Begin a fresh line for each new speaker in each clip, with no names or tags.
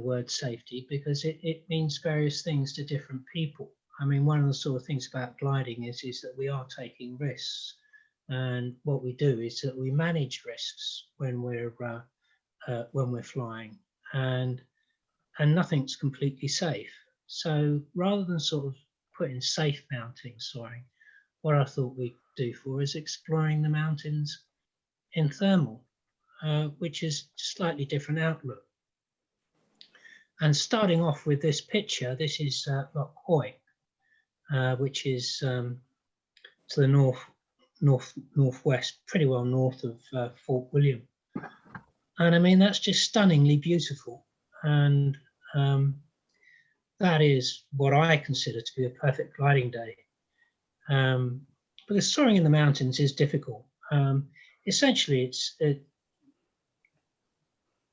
word safety because it means various things to different people. I mean, one of the sort of things about gliding is that we are taking risks, and what we do is that we manage risks when we're flying, and nothing's completely safe. So rather than sort of putting safe mounting soaring, what I thought we'd do for is exploring the mountains in thermal, which is a slightly different outlook. And starting off with this picture, this is Loch Hoy, which is to the northwest, pretty well north of Fort William. And I mean, that's just stunningly beautiful. And that is what I consider to be a perfect gliding day. Because soaring in the mountains is difficult. Essentially,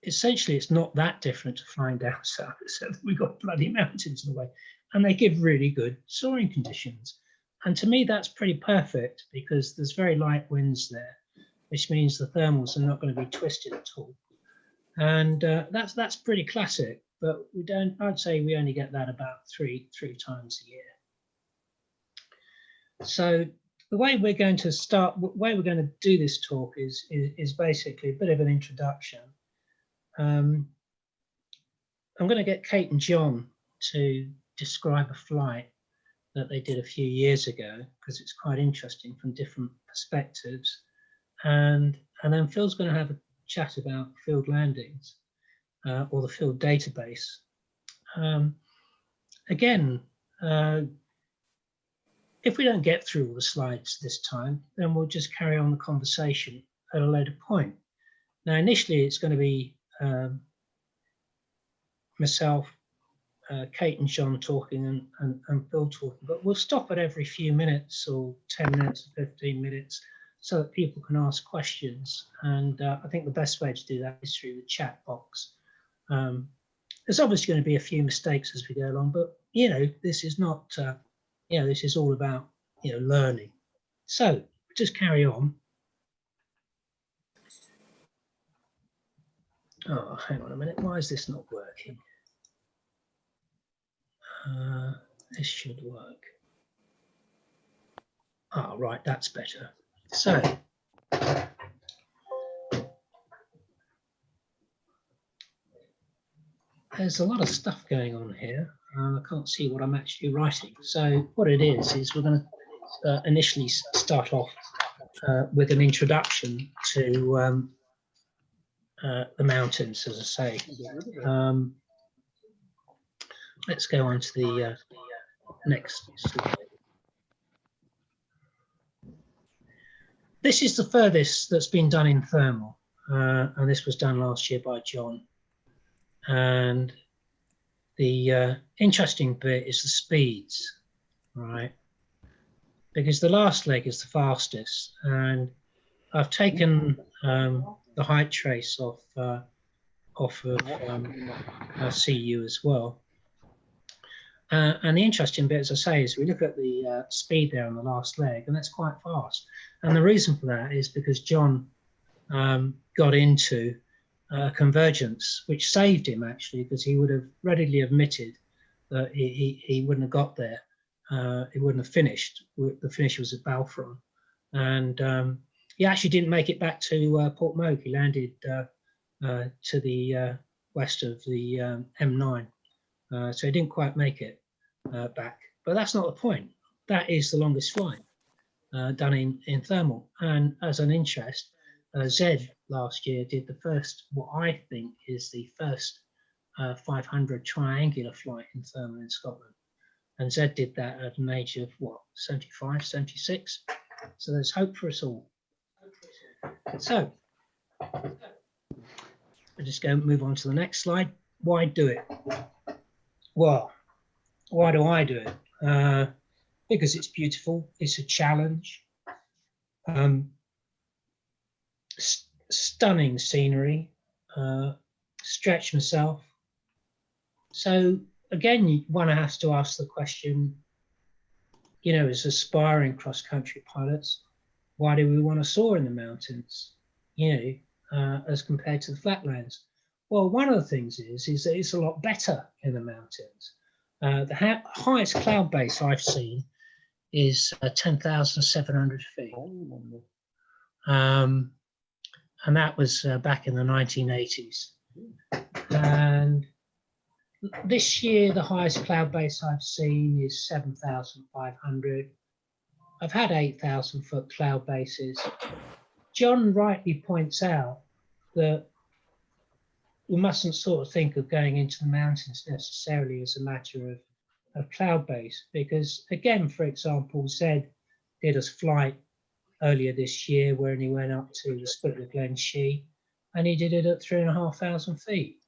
it's not that different to flying down south, except we've got bloody mountains in the way, and they give really good soaring conditions. And to me, that's pretty perfect because there's very light winds there, which means the thermals are not going to be twisted at all. And that's pretty classic, but we don't. I'd say we only get that about three times a year. So the way we're going to do this talk is basically a bit of an introduction. I'm going to get Kate and John to describe a flight that they did a few years ago because it's quite interesting from different perspectives, and then Phil's going to have a chat about field landings or the field database. Again, if we don't get through all the slides this time, then we'll just carry on the conversation at a later point. Now, initially, it's going to be myself, Kate and John talking and Phil talking, but we'll stop at every few minutes or 10 minutes or 15 minutes so that people can ask questions. And I think the best way to do that is through the chat box. There's obviously going to be a few mistakes as we go along, but this is not, this is all about learning. So just carry on. Oh, hang on a minute. Why is this not working? This should work. Oh, right, that's better. So, there's a lot of stuff going on here. I can't see what I'm actually writing. So what it is we're going to initially start off with an introduction to the mountains, as I say. Let's go on to the next slide. This is the furthest that's been done in thermal, and this was done last year by John. And the interesting bit is the speeds, right? Because the last leg is the fastest, and I've taken the height trace off of CU as well. And the interesting bit, as I say, is we look at the speed there on the last leg, and that's quite fast. And the reason for that is because John got into convergence, which saved him actually, because he would have readily admitted that he wouldn't have got there. He wouldn't have finished. The finish was at Balfron, and he actually didn't make it back to Port Mogue. He landed to the west of the M9, so he didn't quite make it back. But that's not the point. That is the longest flight done in thermal. And as an interest, Zed last year did the first, what I think is the first 500 triangular flight in thermal in Scotland. And Zed did that at an age of what, 75, 76? So there's hope for us all. So we'll just move on to the next slide. Why do it? Well, why do I do it? Because it's beautiful, it's a challenge. Stunning scenery, stretch myself. So again, one has to ask the question, as aspiring cross-country pilots, why do we want to soar in the mountains, as compared to the flatlands? Well, one of the things is that it's a lot better in the mountains. The highest cloud base I've seen is 10,700 feet. And that was back in the 1980s. And this year, the highest cloud base I've seen is 7,500. I've had 8,000 foot cloud bases. John rightly points out that we mustn't sort of think of going into the mountains necessarily as a matter of cloud base, because again, for example, Zed did a flight earlier this year when he went up to the Split of Glen Shee, and he did it at 3,500 feet.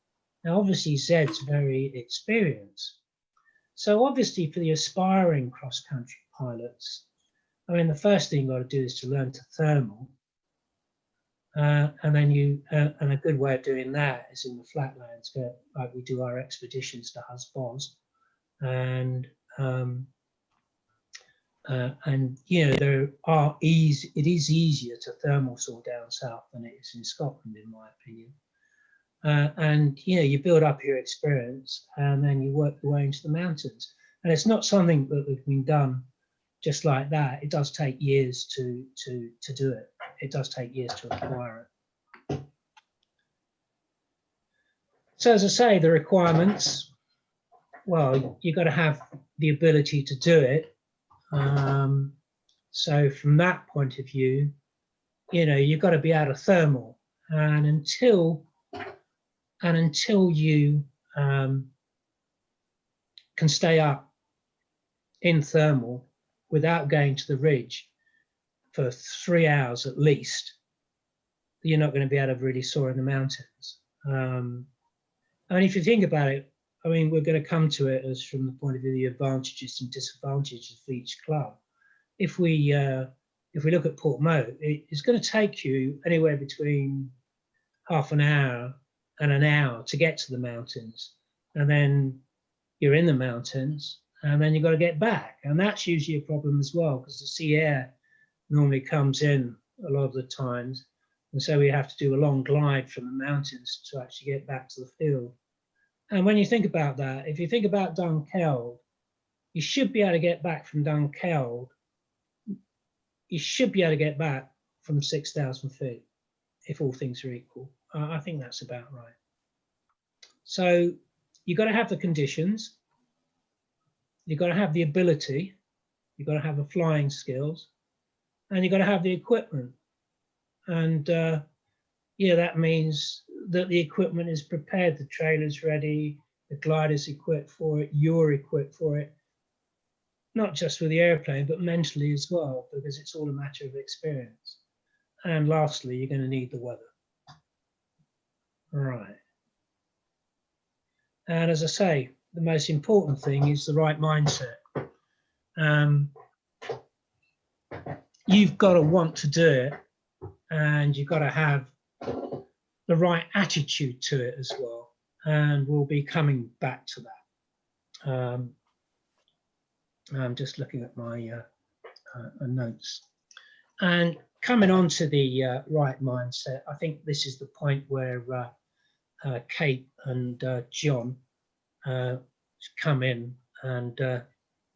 Now, obviously, Zed's very experienced. So obviously for the aspiring cross-country pilots, I mean, the first thing you've got to do is to learn to thermal. And then and a good way of doing that is in the flatlands, like we do our expeditions to Husbos. And you know, it is easier to thermal soar down south than it is in Scotland, in my opinion. And you know, you build up your experience and then you work your way into the mountains. And it's not something that has been done just like that. It does take years to do it. It does take years to acquire it. So as I say, the requirements, well, you've got to have the ability to do it. So from that point of view, you know, you've got to be able to thermal. And until you can stay up in thermal without going to the ridge for 3 hours at least, you're not going to be able to really soar in the mountains. And if you think about it, I mean, we're going to come to it as from the point of view of the advantages and disadvantages of each club. If we look at Portmore, it's going to take you anywhere between half an hour and an hour to get to the mountains, and then you're in the mountains, and then you've got to get back, and that's usually a problem as well, because the sea air normally comes in a lot of the times, and so we have to do a long glide from the mountains to actually get back to the field. And when you think about that, if you think about Dunkeld, you should be able to get back from Dunkeld. You should be able to get back from 6,000 feet if all things are equal. I think that's about right. So you've got to have the conditions, you've got to have the ability, you've got to have the flying skills, and you've got to have the equipment. And yeah, that means that the equipment is prepared, the trailer's ready, the glider's equipped for it, you're equipped for it, not just with the airplane, but mentally as well, because it's all a matter of experience. And lastly, you're going to need the weather. Right. And as I say, the most important thing is the right mindset. You've got to want to do it, and you've got to have the right attitude to it as well. And we'll be coming back to that. I'm just looking at my notes. And coming on to the right mindset, I think this is the point where Kate and John come in and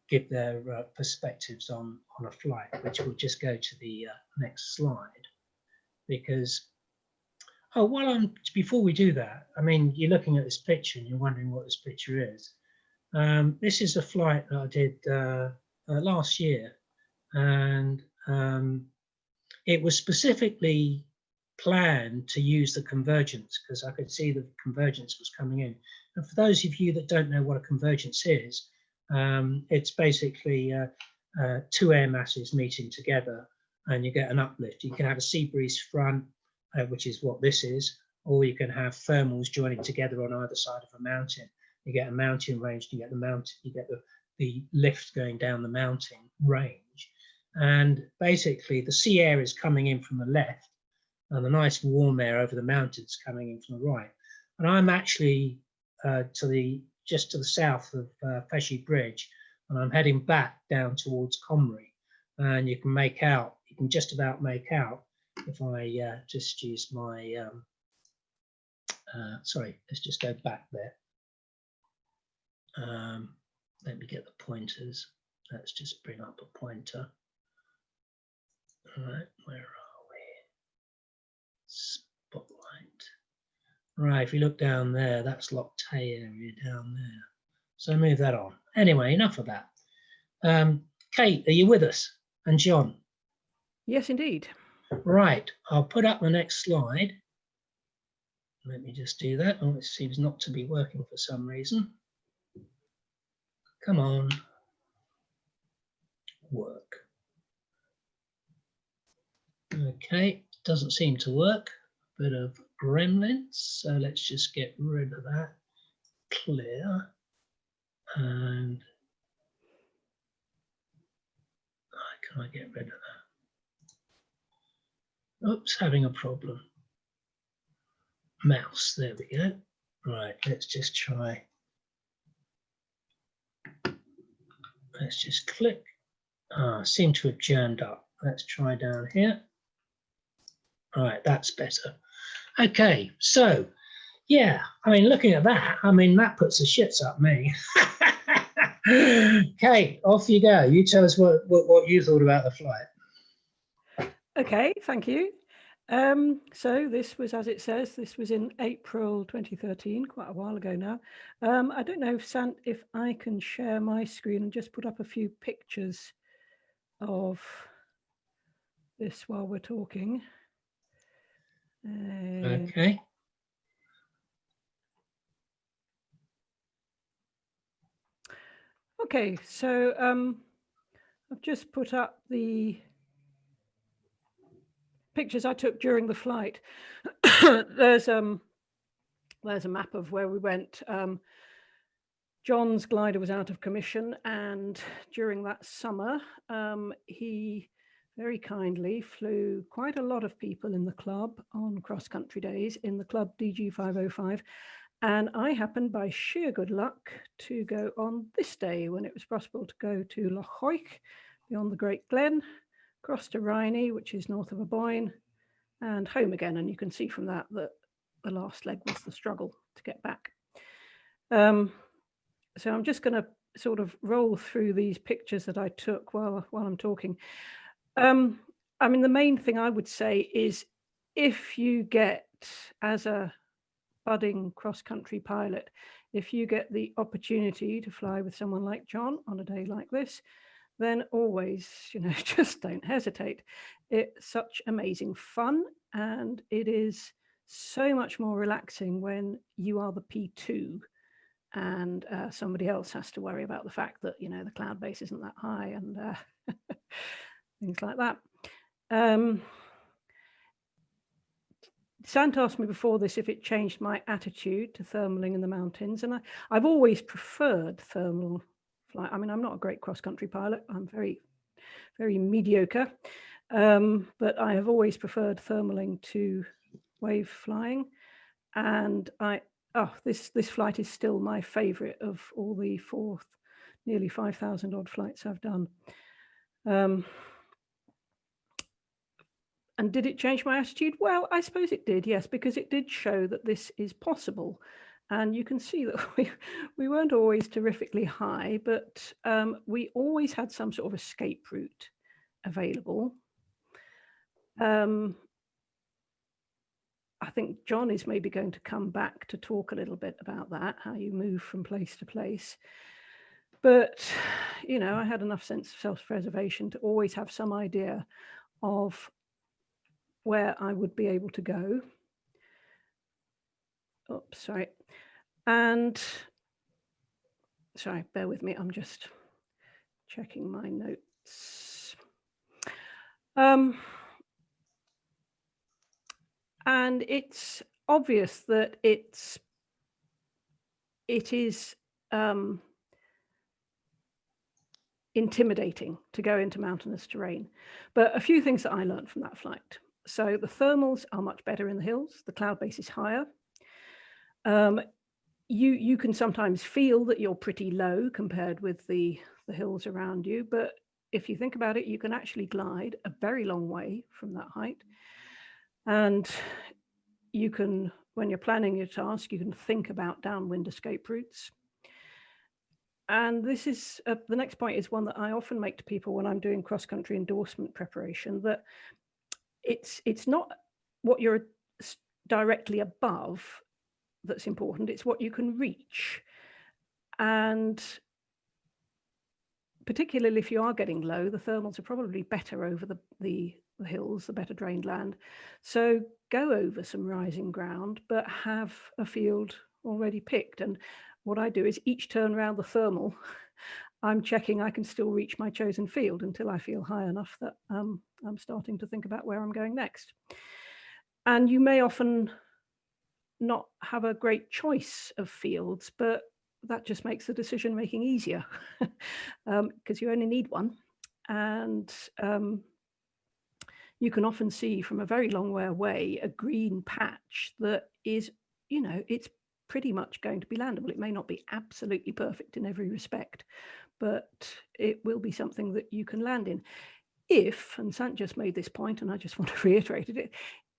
give their perspectives on a flight, which will just go to the next slide. Because, before we do that, I mean, you're looking at this picture and you're wondering what this picture is. This is a flight that I did last year, and it was specifically planned to use the convergence because I could see the convergence was coming in. And for those of you that don't know what a convergence is, it's basically two air masses meeting together and you get an uplift. You can have a sea breeze front, which is what this is, or you can have thermals joining together on either side of a mountain. You get a mountain range, you get the lift going down the mountain range. And basically the sea air is coming in from the left and the nice warm air over the mountains coming in from the right. And I'm actually just to the south of Pesci Bridge, and I'm heading back down towards Comrie. And you can just about make out, if I just use my sorry, let's just go back there. Let me get the pointers. Let's just bring up a pointer. All right, where are we? Spotlight. Right, if you look down there, that's Loctay area down there. So move that on. Anyway, enough of that. Kate, are you with us? And John?
Yes, indeed.
Right, I'll put up the next slide. Let me just do that. Oh, it seems not to be working for some reason. Come on. Work. Okay, doesn't seem to work. Bit of gremlins. So let's just get rid of that. Clear. And can I get rid of that? Oops, having a problem. Mouse, there we go. Right, let's just try. Let's just click. Seem to have jammed up. Let's try down here. All right, that's better. Okay, so yeah, I mean, looking at that, I mean, that puts the shits up me. Kate, off you go. You tell us what you thought about the flight.
Okay, thank you. So this was, as it says, this was in April 2013, quite a while ago now. I don't know if I can share my screen and just put up a few pictures of this while we're talking.
Okay.
Okay, so I've just put up the pictures I took during the flight. There's a map of where we went. John's glider was out of commission, and during that summer, he very kindly flew quite a lot of people in the club on cross-country days in the club DG 505. And I happened by sheer good luck to go on this day when it was possible to go to Loch Hoich, beyond the Great Glen, across to Rhynie, which is north of Aboyne, and home again. And you can see from that that the last leg was the struggle to get back. So I'm just going to sort of roll through these pictures that I took while I'm talking. I mean, the main thing I would say is if you get, as a budding cross-country pilot, if you get the opportunity to fly with someone like John on a day like this, then always, just don't hesitate. It's such amazing fun, and it is so much more relaxing when you are the P2 and somebody else has to worry about the fact that, the cloud base isn't that high and things like that. Sant asked me before this if it changed my attitude to thermaling in the mountains, and I've always preferred thermal flight. I mean, I'm not a great cross-country pilot. I'm very, very mediocre, but I have always preferred thermaling to wave flying, and this flight is still my favorite of all the nearly 5,000 odd flights I've done. And did it change my attitude? Well, I suppose it did, yes, because it did show that this is possible. And you can see that we weren't always terrifically high, but we always had some sort of escape route available. I think John is maybe going to come back to talk a little bit about that, how you move from place to place. But, I had enough sense of self-preservation to always have some idea of where I would be able to go. Oops, sorry. And sorry, bear with me. I'm just checking my notes. And it's obvious that it is intimidating to go into mountainous terrain. But a few things that I learned from that flight. So the thermals are much better in the hills. The cloud base is higher. You can sometimes feel that you're pretty low compared with the hills around you. But if you think about it, you can actually glide a very long way from that height. And you can when you're planning your task, you can think about downwind escape routes. And this is the next point is one that I often make to people when I'm doing cross-country endorsement preparation, that it's not what you're directly above that's important, it's what you can reach. And particularly if you are getting low, the thermals are probably better over the hills, the better drained land. So go over some rising ground, but have a field already picked. And what I do is each turn around the thermal, I'm checking I can still reach my chosen field until I feel high enough that I'm starting to think about where I'm going next. And you may often not have a great choice of fields, but that just makes the decision making easier because you only need one. And you can often see from a very long way away a green patch that is, it's pretty much going to be landable. It may not be absolutely perfect in every respect, but it will be something that you can land in. If, and Sant just made this point, and I just want to reiterate it,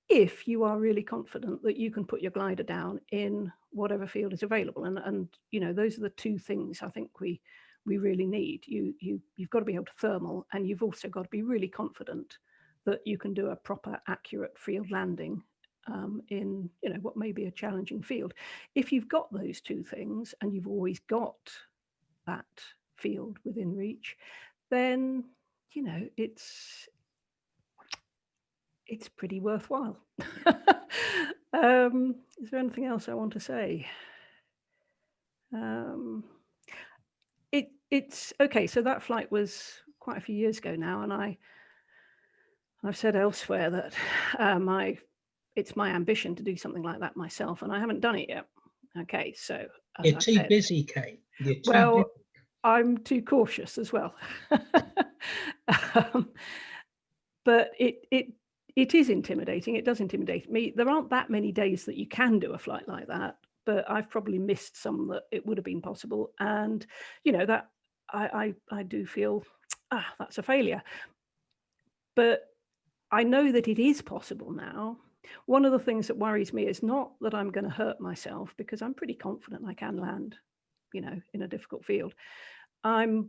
if you are really confident that you can put your glider down in whatever field is available. And those are the two things I think we really need. You've got to be able to thermal, and you've also got to be really confident that you can do a proper, accurate field landing in what may be a challenging field. If you've got those two things and you've always got that field within reach, then it's pretty worthwhile. Is there anything else I want to say? It's okay. So that flight was quite a few years ago now, and I've said elsewhere that it's my ambition to do something like that myself, and I haven't done it yet. Okay, so
you're too busy, Kate. You're too busy.
I'm too cautious as well. But it is intimidating. It does intimidate me. There aren't that many days that you can do a flight like that, but I've probably missed some that it would have been possible. And that I do feel that's a failure. But I know that it is possible now. One of the things that worries me is not that I'm going to hurt myself, because I'm pretty confident I can land, in a difficult field. I'm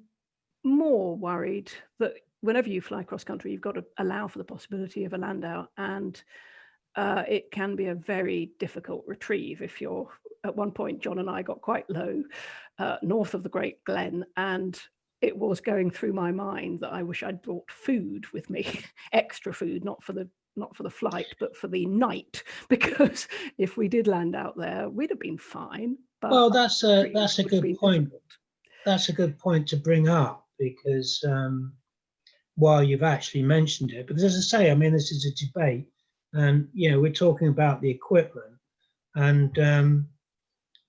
more worried that whenever you fly cross country, you've got to allow for the possibility of a land out, and it can be a very difficult retrieve. If you're at one point, John and I got quite low north of the Great Glen, and it was going through my mind that I wish I'd brought food with me, extra food, not for the flight, but for the night, because if we did land out there, we'd have been fine. But
well, that's a good point. Difficult. That's a good point to bring up, because while you've actually mentioned it, because as I say, I mean, this is a debate, and we're talking about the equipment, and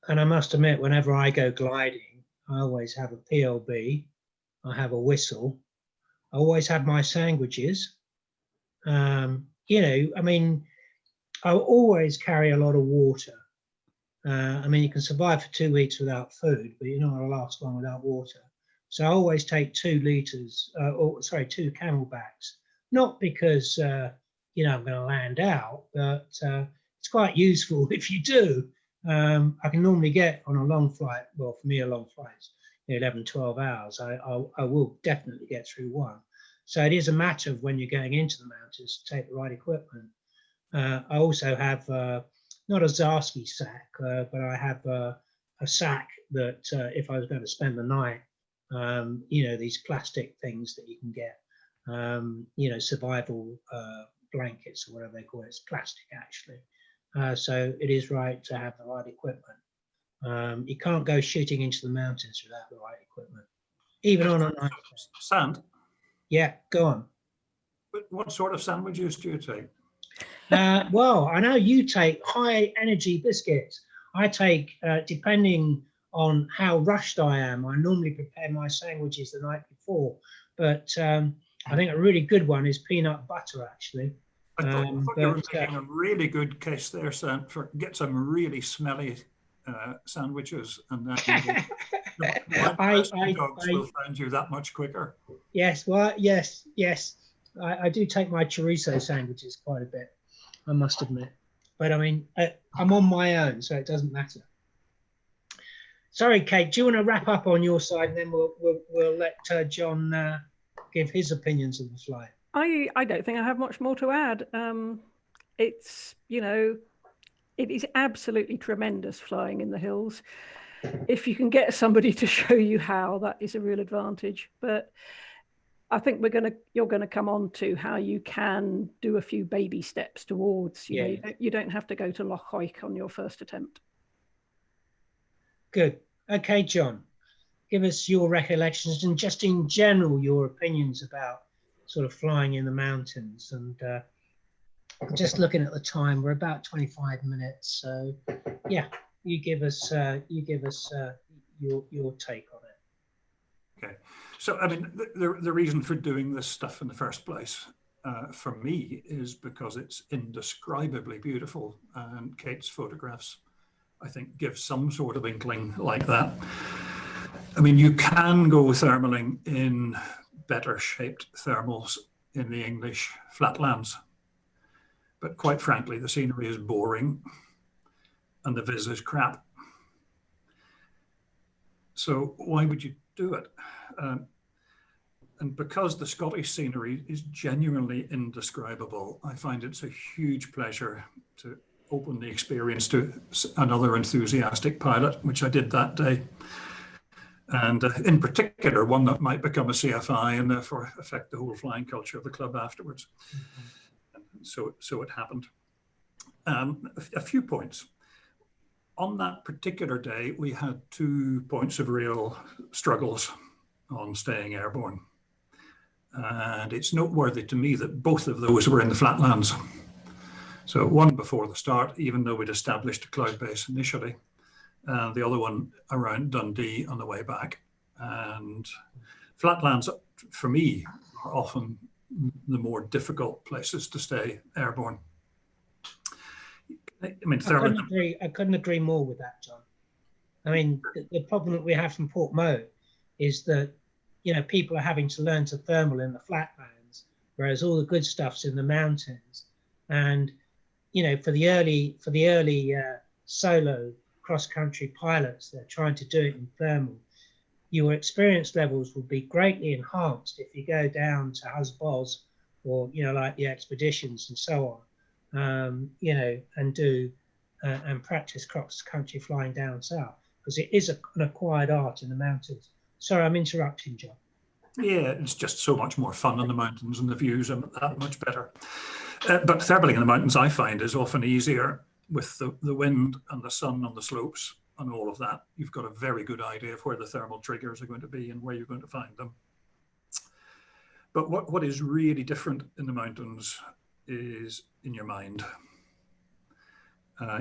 I must admit, whenever I go gliding, I always have a PLB, I have a whistle, I always have my sandwiches. I mean, I always carry a lot of water. I mean, you can survive for 2 weeks without food, but you're not going to last long without water. So I always take 2 liters, 2 camelbacks, not because, I'm going to land out, but it's quite useful if you do. I can normally get on a long flight, well, for me, a long flight is 11, 12 hours. I will definitely get through one. So it is a matter of when you're going into the mountains to take the right equipment. I also have not a Zarski sack, but I have a sack that if I was going to spend the night, these plastic things that you can get, survival blankets or whatever they call it. It's plastic, actually. So it is right to have the right equipment. You can't go shooting into the mountains without the right equipment, even on a night
sand.
Yeah, go on.
But what sort of sandwiches do you take?
Well, I know you take high energy biscuits. I take, depending on how rushed I am, I normally prepare my sandwiches the night before. But I think a really good one is peanut butter, actually.
I thought you were making a really good case there, Sam, for get some really smelly sandwiches, and then dogs will find you that much quicker.
Yes, well, yes. I do take my chorizo sandwiches quite a bit, I must admit. But I mean, I'm on my own, so it doesn't matter. Sorry, Kate, do you want to wrap up on your side, and then we'll let John give his opinions of the fly?
I don't think I have much more to add. It's, you know, it is absolutely tremendous flying in the hills. If you can get somebody to show you how, that is a real advantage. But I think you're gonna come on to how you can do a few baby steps towards. You don't have to go to Loch Hoich on your first attempt.
Good. Okay, John, give us your recollections and just in general your opinions about sort of flying in the mountains. And just looking at the time, we're about 25 minutes. So yeah, you give us your take on it.
Okay, so I mean the reason for doing this stuff in the first place for me is because it's indescribably beautiful, and Kate's photographs I think give some sort of inkling like that. I mean, you can go thermaling in better shaped thermals in the English flatlands, but quite frankly, the scenery is boring and the viz is crap. So why would you do it? And because the Scottish scenery is genuinely indescribable, I find it's a huge pleasure to open the experience to another enthusiastic pilot, which I did that day. And in particular, one that might become a CFI and therefore affect the whole flying culture of the club afterwards. So it happened. A few points. On that particular day, we had 2 points of real struggles on staying airborne. And it's noteworthy to me that both of those were in the flatlands. So one before the start, even though we'd established a cloud base initially, and the other one around Dundee on the way back. And flatlands, for me, are often the more difficult places to stay airborne. I mean,
I couldn't agree more with that, John. I mean, the problem that we have from Portmore is that, you know, people are having to learn to thermal in the flatlands, whereas all the good stuff's in the mountains. And, you know, for the early solo cross-country pilots that are trying to do it in thermal, your experience levels will be greatly enhanced if you go down to Husbos or, you know, like the expeditions and so on, you know, and do and practice cross-country flying down south, because it is an acquired art in the mountains. Sorry, I'm interrupting, John.
Yeah, it's just so much more fun in the mountains and the views are that much better. But thermaling in the mountains, I find, is often easier with the wind and the sun on the slopes and all of that. You've got a very good idea of where the thermal triggers are going to be and where you're going to find them. But what is really different in the mountains is in your mind.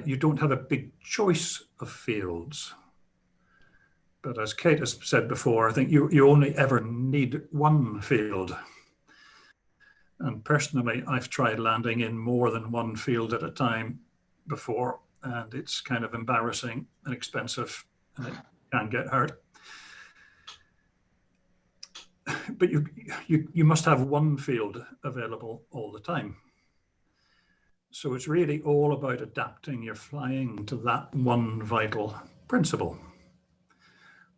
You don't have a big choice of fields. But as Kate has said before, I think you only ever need one field. And personally, I've tried landing in more than one field at a time before, and it's kind of embarrassing and expensive, and it can get hurt. But you must have one field available all the time. So it's really all about adapting your flying to that one vital principle.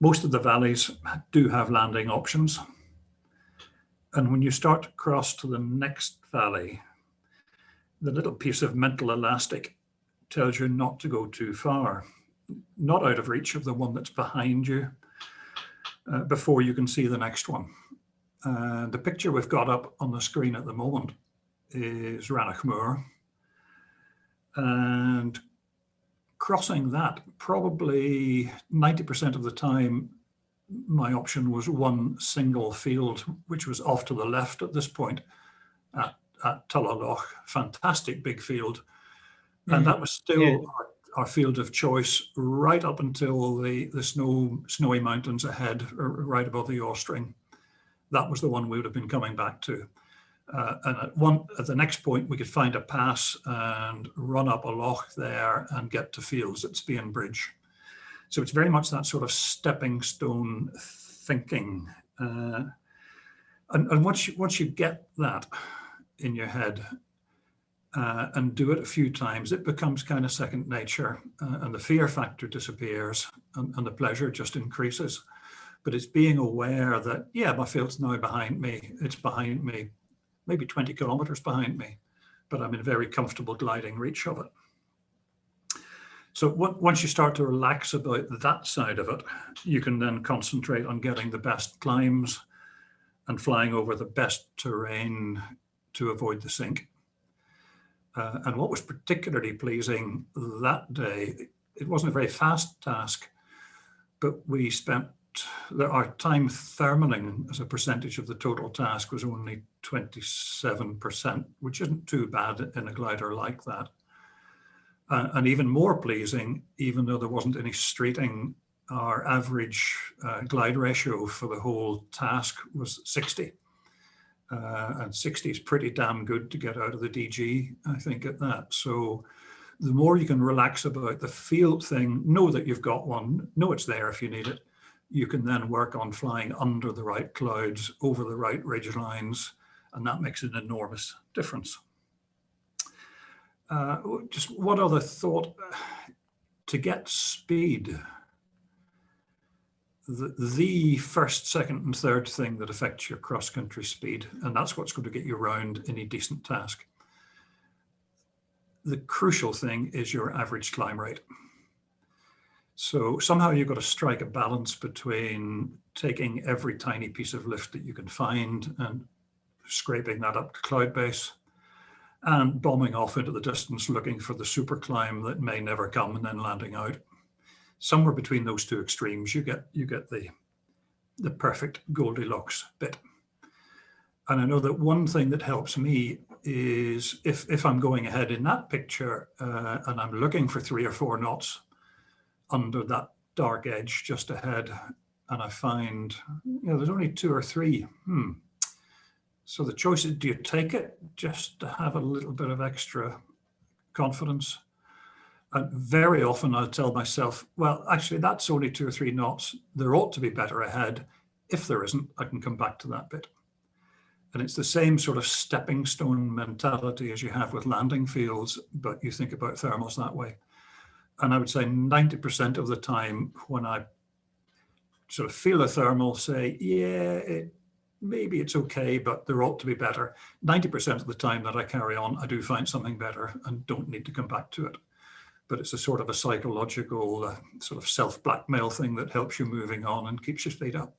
Most of the valleys do have landing options. And when you start to cross to the next valley, the little piece of mental elastic tells you not to go too far, not out of reach of the one that's behind you, before you can see the next one. The picture we've got up on the screen at the moment is Rannoch Moor. And crossing that, probably 90% of the time, my option was one single field, which was off to the left at this point at Tullaloch, fantastic big field. And that was still our field of choice right up until the snowy mountains ahead, right above the yaw string. That was the one we would have been coming back to. And at the next point, we could find a pass and run up a loch there and get to fields at Spian Bridge. So it's very much that sort of stepping stone thinking. And once you get that in your head, and do it a few times, it becomes kind of second nature, and the fear factor disappears, and the pleasure just increases. But it's being aware that, yeah, my field's now behind me. It's behind me, maybe 20 kilometers behind me, but I'm in very comfortable gliding reach of it. So once you start to relax about that side of it, you can then concentrate on getting the best climbs and flying over the best terrain to avoid the sink. And what was particularly pleasing that day, it wasn't a very fast task, but we spent our time thermaling as a percentage of the total task was only 27%, which isn't too bad in a glider like that. And even more pleasing, even though there wasn't any streeting, our average glide ratio for the whole task was 60. And 60 is pretty damn good to get out of the DG, I think, at that. So the more you can relax about the field thing, know that you've got one, know it's there if you need it, you can then work on flying under the right clouds, over the right ridge lines, and that makes an enormous difference. Just one other thought, to get speed, the first, second, and third thing that affects your cross-country speed, and that's what's going to get you around any decent task. The crucial thing is your average climb rate. So somehow you've got to strike a balance between taking every tiny piece of lift that you can find and scraping that up to cloud base, and bombing off into the distance looking for the super climb that may never come and then landing out. Somewhere between those two extremes, you get the perfect Goldilocks bit. And I know that one thing that helps me is if I'm going ahead in that picture and I'm looking for 3 or 4 knots under that dark edge just ahead, and I find, there's only 2 or 3. So the choice is, do you take it just to have a little bit of extra confidence? And very often I'll tell myself, well, actually, that's only 2 or 3 knots. There ought to be better ahead. If there isn't, I can come back to that bit. And it's the same sort of stepping stone mentality as you have with landing fields, but you think about thermals that way. And I would say 90% of the time when I sort of feel a thermal, say, yeah, maybe it's okay, but there ought to be better. 90% of the time that I carry on, I do find something better and don't need to come back to it. But it's a sort of a psychological sort of self-blackmail thing that helps you moving on and keeps your speed up.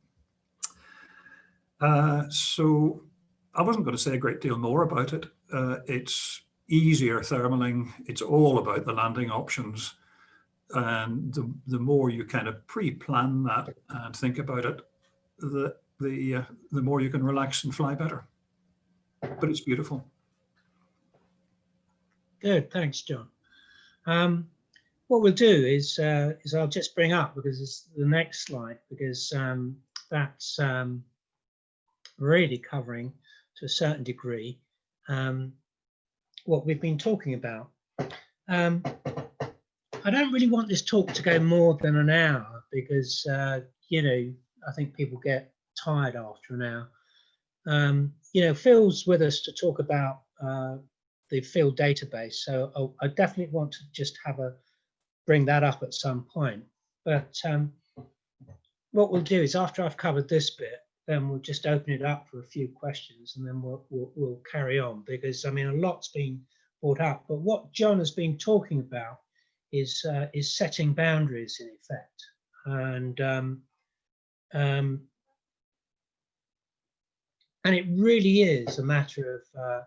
So I wasn't going to say a great deal more about it. It's easier thermaling. It's all about the landing options. And the more you kind of pre-plan that and think about it, the more you can relax and fly better. But it's beautiful.
Good, thanks, John. What we'll do is I'll just bring up, because it's the next slide, because that's really covering to a certain degree what we've been talking about. I don't really want this talk to go more than an hour, because I think people get tired after an hour. Phil's with us to talk about the field database, so I definitely want to just bring that up at some point. But what we'll do is, after I've covered this bit, then we'll just open it up for a few questions, and then we'll carry on, because I mean, a lot's been brought up. But what John has been talking about is setting boundaries, in effect, and it really is a matter of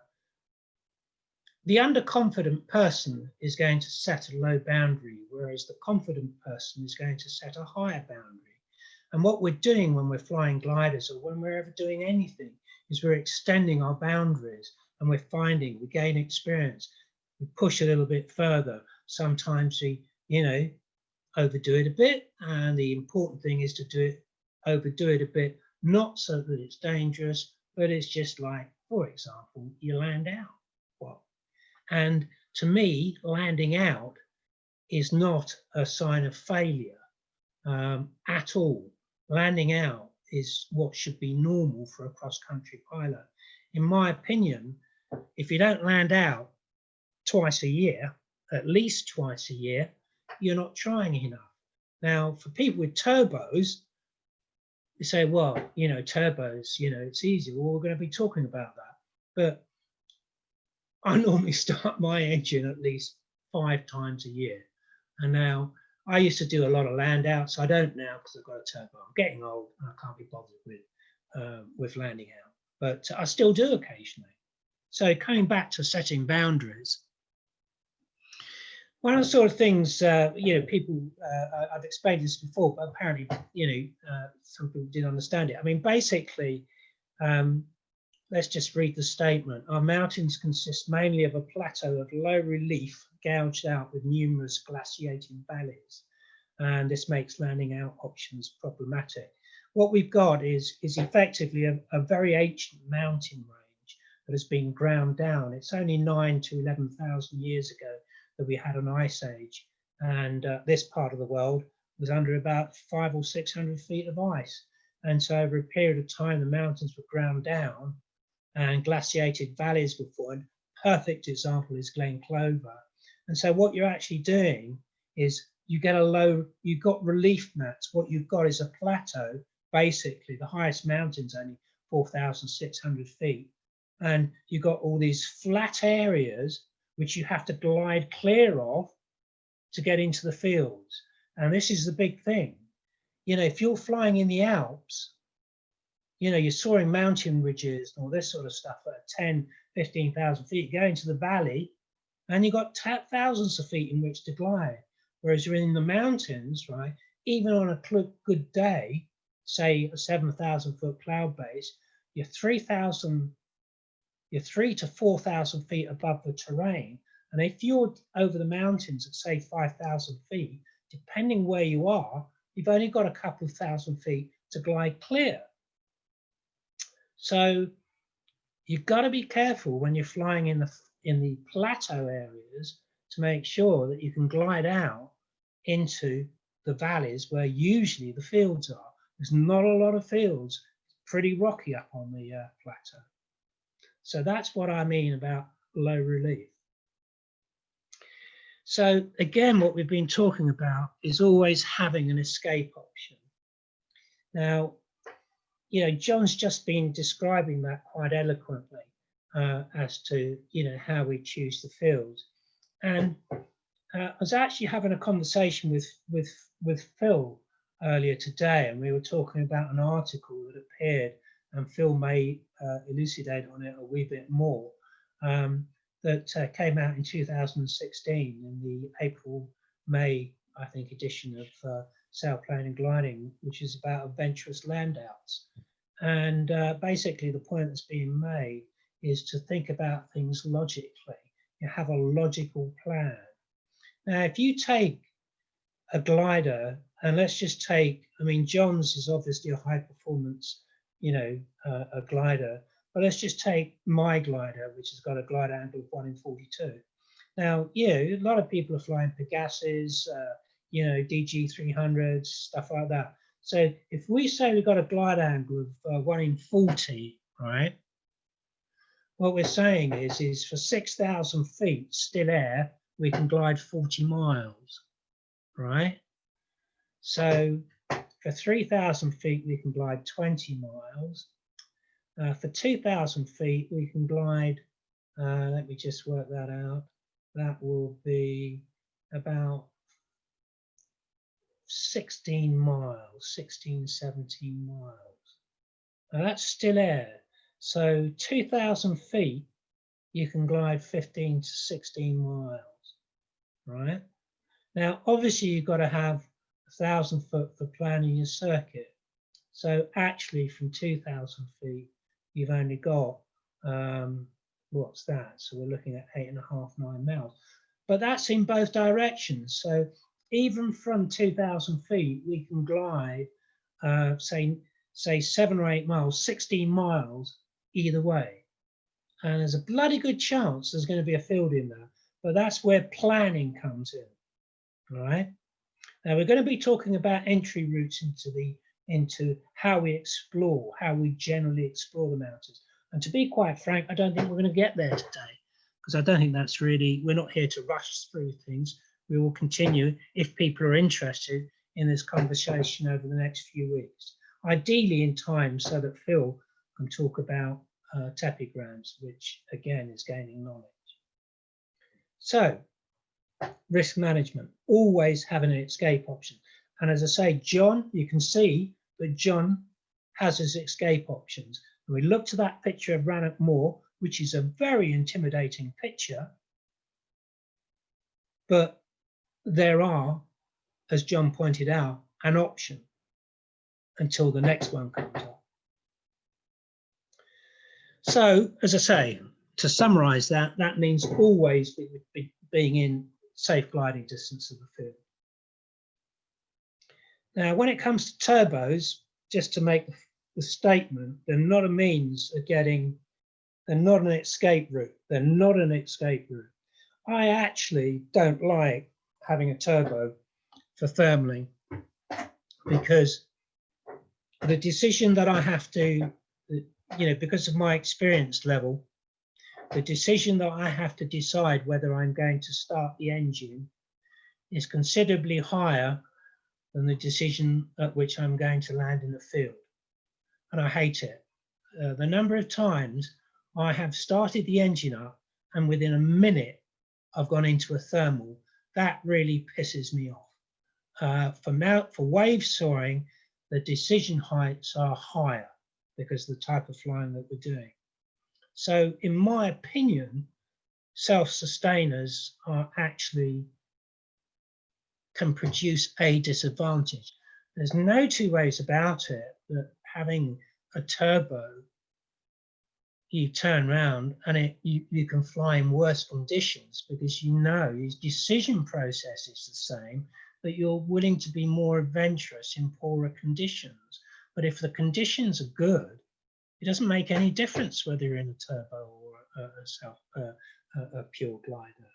the underconfident person is going to set a low boundary, whereas the confident person is going to set a higher boundary. And what we're doing when we're flying gliders, or when we're ever doing anything, is we're extending our boundaries, and we gain experience. We push a little bit further. Sometimes we, overdo it a bit. And the important thing is to overdo it a bit, not so that it's dangerous, but it's just like, for example, you land out. And to me, landing out is not a sign of failure at all. Landing out is what should be normal for a cross-country pilot. In my opinion, if you don't land out, twice a year, at least twice a year, you're not trying enough. Now, for people with turbos, you say, well, you know, turbos, you know, it's easy. Well, we're going to be talking about that. But I normally start my engine at least 5 times a year. And now I used to do a lot of land outs. I don't now because I've got a turbo. I'm getting old and I can't be bothered with landing out. But I still do occasionally. So coming back to setting boundaries, one of the sort of things, you know, people, I've explained this before, but apparently, you know, some people didn't understand it. I mean, basically, let's just read the statement. Our mountains consist mainly of a plateau of low relief gouged out with numerous glaciating valleys. And this makes landing out options problematic. What we've got is effectively a very ancient mountain range that has been ground down. It's only 9,000 to 11,000 years ago that we had an ice age, and this part of the world was under about 500 or 600 feet of ice. And so over a period of time, the mountains were ground down and glaciated valleys were formed. Perfect example is Glen Clover. And so what you're actually doing is you've got relief mats. What you've got is a plateau. Basically, the highest mountain's only 4,600 feet. And you've got all these flat areas which you have to glide clear of to get into the fields. And this is the big thing. You know, if you're flying in the Alps, you know, you're soaring mountain ridges and all this sort of stuff at 10, 15,000 feet, go into the valley and you've got thousands of feet in which to glide. Whereas you're in the mountains, right, even on a good day, say a 7,000 foot cloud base, you're 3 to 4,000 feet above the terrain. And if you're over the mountains at say 5,000 feet, depending where you are, you've only got a couple of thousand feet to glide clear. So you've got to be careful when you're flying in the plateau areas to make sure that you can glide out into the valleys where usually the fields are. There's not a lot of fields. It's pretty rocky up on the plateau. So that's what I mean about low relief. So again, what we've been talking about is always having an escape option. Now, you know, John's just been describing that quite eloquently as to, you know, how we choose the fields. And I was actually having a conversation with Phil earlier today, and we were talking about an article that appeared, and Phil may elucidate on it a wee bit more, that came out in 2016 in the April-May, I think, edition of Sailplane and Gliding, which is about adventurous landouts. And basically the point that's being made is to think about things logically. You have a logical plan. Now, if you take a glider, and let's just take, I mean, John's is obviously a high performance, you know, a glider, but let's just take my glider, which has got a glide angle of 1 in 42. Now, yeah, a lot of people are flying Pegasus, you know, DG 300s, stuff like that. So if we say we've got a glide angle of 1 in 40, right? What we're saying is for 6,000 feet still air, we can glide 40 miles, right? So for 3,000 feet, we can glide 20 miles. For 2,000 feet, we can glide, let me just work that out. That will be about 16 miles, 16, 17 miles. Now that's still air. So 2,000 feet, you can glide 15 to 16 miles, right? Now, obviously, you've got to have 1,000 foot for planning your circuit. So actually, from 2,000 feet, you've only got, what's that? So we're looking at 8.5, 9 miles. But that's in both directions. So even from 2,000 feet, we can glide, say 7 or 8 miles, 16 miles either way. And there's a bloody good chance there's going to be a field in there. But that's where planning comes in, all right? Now we're going to be talking about entry routes into how we explore, how we generally explore the mountains. And to be quite frank, I don't think we're going to get there today, because I don't think that's really, we're not here to rush through things. We will continue if people are interested in this conversation over the next few weeks, ideally in time so that Phil can talk about tepigrams, which again is gaining knowledge. So risk management, always having an escape option. And as I say, John, you can see that John has his escape options. And we look to that picture of Rannoch Moor, which is a very intimidating picture, but there are, as John pointed out, an option until the next one comes up. So, as I say, to summarize that, that means always being in safe gliding distance of the field. Now, when it comes to turbos, just to make the statement, they're not a means of getting, they're not an escape route. They're not an escape route. I actually don't like having a turbo for thermaling, because the decision that I have to, because of my experience level, the decision that I have to decide whether I'm going to start the engine is considerably higher than the decision at which I'm going to land in the field. And I hate it. The number of times I have started the engine up and within a minute I've gone into a thermal, that really pisses me off. For wave soaring, the decision heights are higher because of the type of flying that we're doing. So in my opinion, self-sustainers are actually can produce a disadvantage. There's no two ways about it that having a turbo, you turn around and you can fly in worse conditions, because your decision process is the same, but you're willing to be more adventurous in poorer conditions. But if the conditions are good, it doesn't make any difference whether you're in a turbo or a pure glider.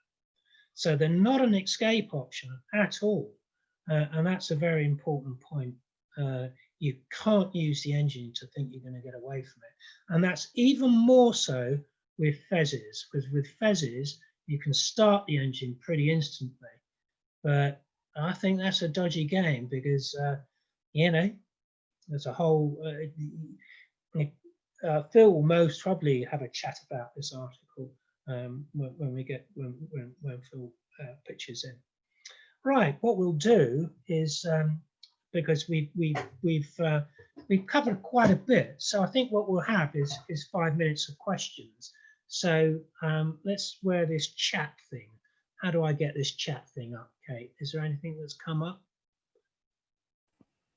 So they're not an escape option at all. And that's a very important point. You can't use the engine to think you're going to get away from it. And that's even more so with Fezzes, because with Fezzes, you can start the engine pretty instantly. But I think that's a dodgy game, because, there's a whole, Phil will most probably have a chat about this article when Phil pitches in. Right, what we'll do is, because we've covered quite a bit, so I think what we'll have is 5 minutes of questions. So let's wear this chat thing. How do I get this chat thing up, Kate? Is there anything that's come up?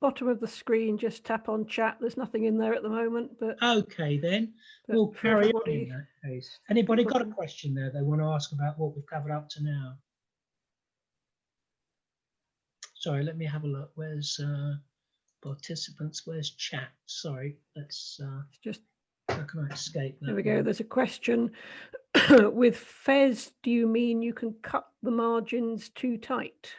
Bottom of the screen, just tap on chat. There's nothing in there at the moment, but
okay, then we'll carry on in that case. Anybody got a question there they want to ask about what we've covered up to now? Sorry, let me have a look. Where's participants? Where's chat? Sorry, let's
just,
how can I escape that?
There we go. There's a question. With Fez, do you mean you can cut the margins too tight?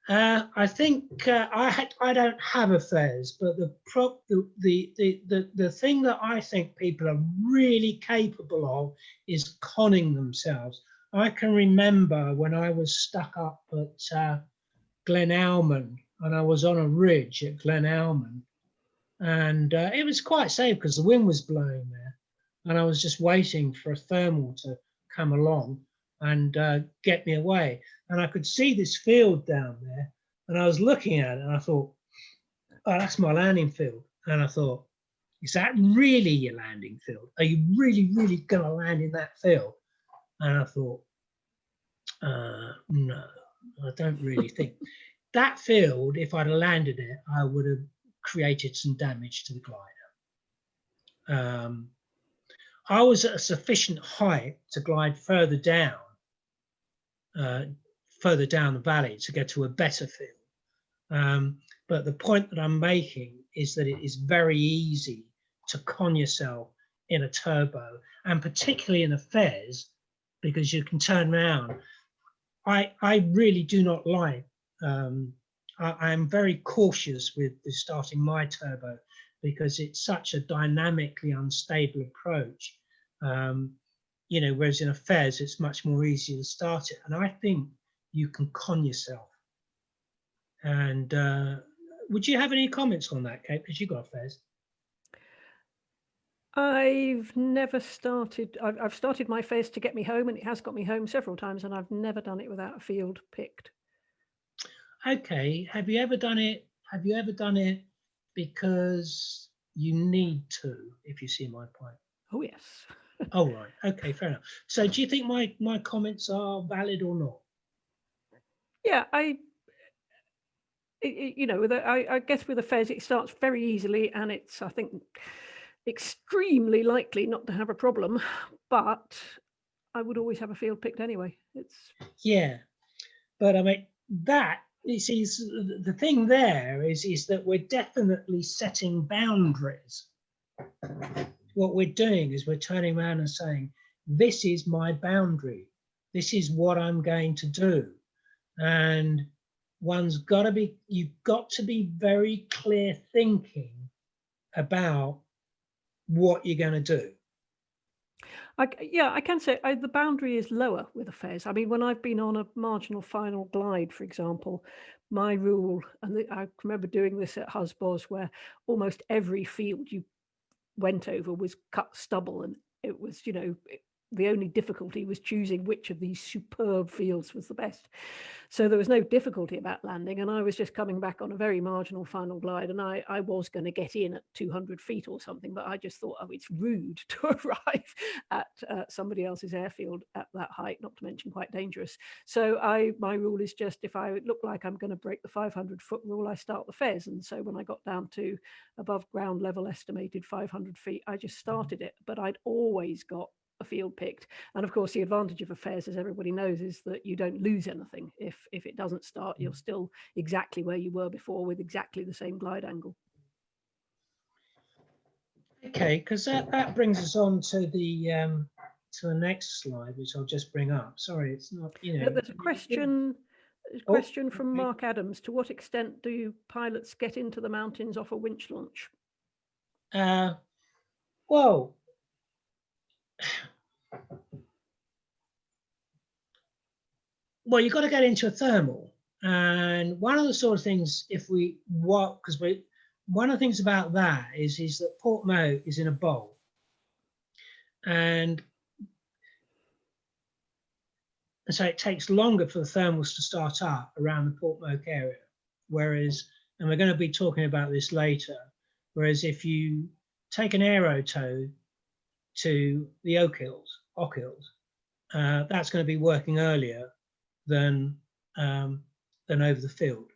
I think I don't have a Fez, but the thing that I think people are really capable of is conning themselves. I can remember when I was stuck up at Glenalmond, and I was on a ridge at Glenalmond, and it was quite safe because the wind was blowing there, and I was just waiting for a thermal to come along and get me away. And I could see this field down there, and I was looking at it, and I thought, oh, that's my landing field. And I thought, is that really your landing field? Are you really, really going to land in that field? And I thought, no, I don't really think. That field, if I'd have landed it, I would have created some damage to the glider. I was at a sufficient height to glide further down the valley to get to a better field. But the point that I'm making is that it is very easy to con yourself in a turbo, and particularly in a Fez, because you can turn around. I really do not like, I'm very cautious with starting my turbo, because it's such a dynamically unstable approach. you know, whereas in a fez, it's much more easy to start it. And I think you can con yourself. And would you have any comments on that, Kate? Because you got a fez.
I've never started. I've started my fez to get me home, and it has got me home several times, and I've never done it without a field picked.
Okay. Have you ever done it? Have you ever done it because you need to, if you see my point?
Oh, yes.
Oh, right. Okay, fair enough. So do you think my comments are valid or not?
Yeah, you know, I guess with a fez, it starts very easily, and it's, I think, extremely likely not to have a problem, but I would always have a field picked anyway.
Yeah, but I mean, that is the thing there is that we're definitely setting boundaries. What we're doing is we're turning around and saying, this is my boundary. This is what I'm going to do. And you've got to be very clear thinking about what you're going to do.
Yeah, I can say the boundary is lower with a fez. I mean, when I've been on a marginal final glide, for example, my rule, and I remember doing this at Husbos, where almost every field you went over was cut stubble, and it was, you know, the only difficulty was choosing which of these superb fields was the best. So there was no difficulty about landing, and I was just coming back on a very marginal final glide, and I was going to get in at 200 feet or something, but I just thought, oh, it's rude to arrive at somebody else's airfield at that height, not to mention quite dangerous. So my rule is just, if I look like I'm going to break the 500-foot rule, I start the fez. And so when I got down to above ground level estimated 500 feet, I just started it, but I'd always got a field picked. And of course, the advantage of a fez, as everybody knows, is that you don't lose anything. If it doesn't start, you're still exactly where you were before with exactly the same glide angle.
Okay, because that brings us on to the next slide, which I'll just bring up. Sorry, it's not, you know.
There's a question. From Mark Adams. To what extent do pilots get into the mountains off a winch launch?
Well, you've got to get into a thermal, and one of the sort of things, one of the things about that is that Portmau is in a bowl, and so it takes longer for the thermals to start up around the Portmau area. Whereas, and we're going to be talking about this later, whereas if you take an aero tow to the Oak Hills, that's going to be working earlier than over the field.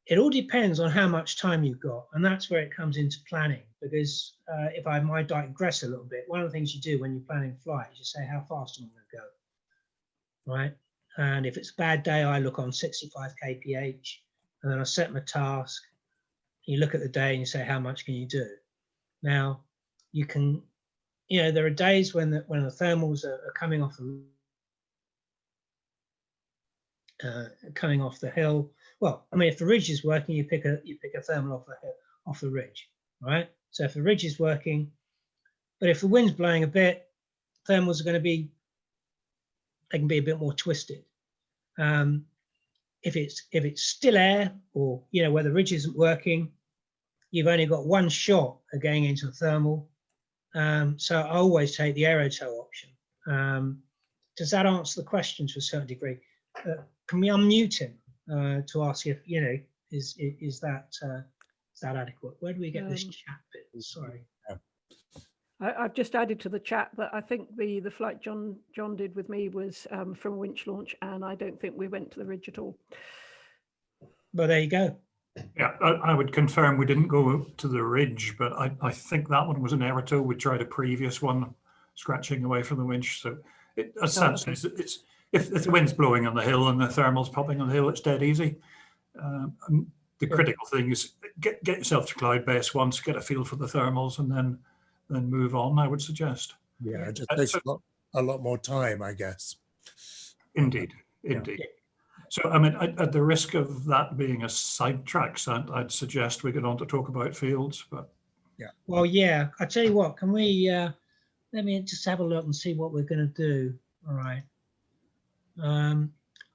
It all depends on how much time you've got, and that's where it comes into planning. Because if I might digress a little bit, one of the things you do when you're planning flights, you say, how fast am I going to go, right? And if it's a bad day, I look on 65 kph, and then I set my task. You look at the day and you say, how much can you do? Now, you can, you know, there are days when the thermals are coming off the hill. Well, I mean, if the ridge is working, you pick a thermal off the ridge, right? So if the ridge is working, but if the wind's blowing a bit, thermals are going to be, they can be a bit more twisted. If it's still air, or, you know, where the ridge isn't working, you've only got one shot at getting into a thermal. So I always take the aero tow option. Does that answer the question to a certain degree? Can we unmute him to ask if, you know, is that adequate? Where do we get this chat bit? Sorry.
I've just added to the chat that I think the flight John did with me was from a winch launch, and I don't think we went to the ridge at all.
Well, there you go.
Yeah, I would confirm we didn't go to the ridge, but I think that one was an aero tow. We tried a previous one, scratching away from the winch. So essentially, it's if the wind's blowing on the hill and the thermal's popping on the hill, it's dead easy. The critical thing is get yourself to cloud base once, get a feel for the thermals, and then move on, I would suggest.
Yeah, it just takes a lot more time, I guess.
Indeed. So, I mean, at the risk of that being a sidetrack, I'd suggest we get on to talk about fields. But
yeah. Well, yeah. I tell you what, can we let me just have a look and see what we're going to do. All right.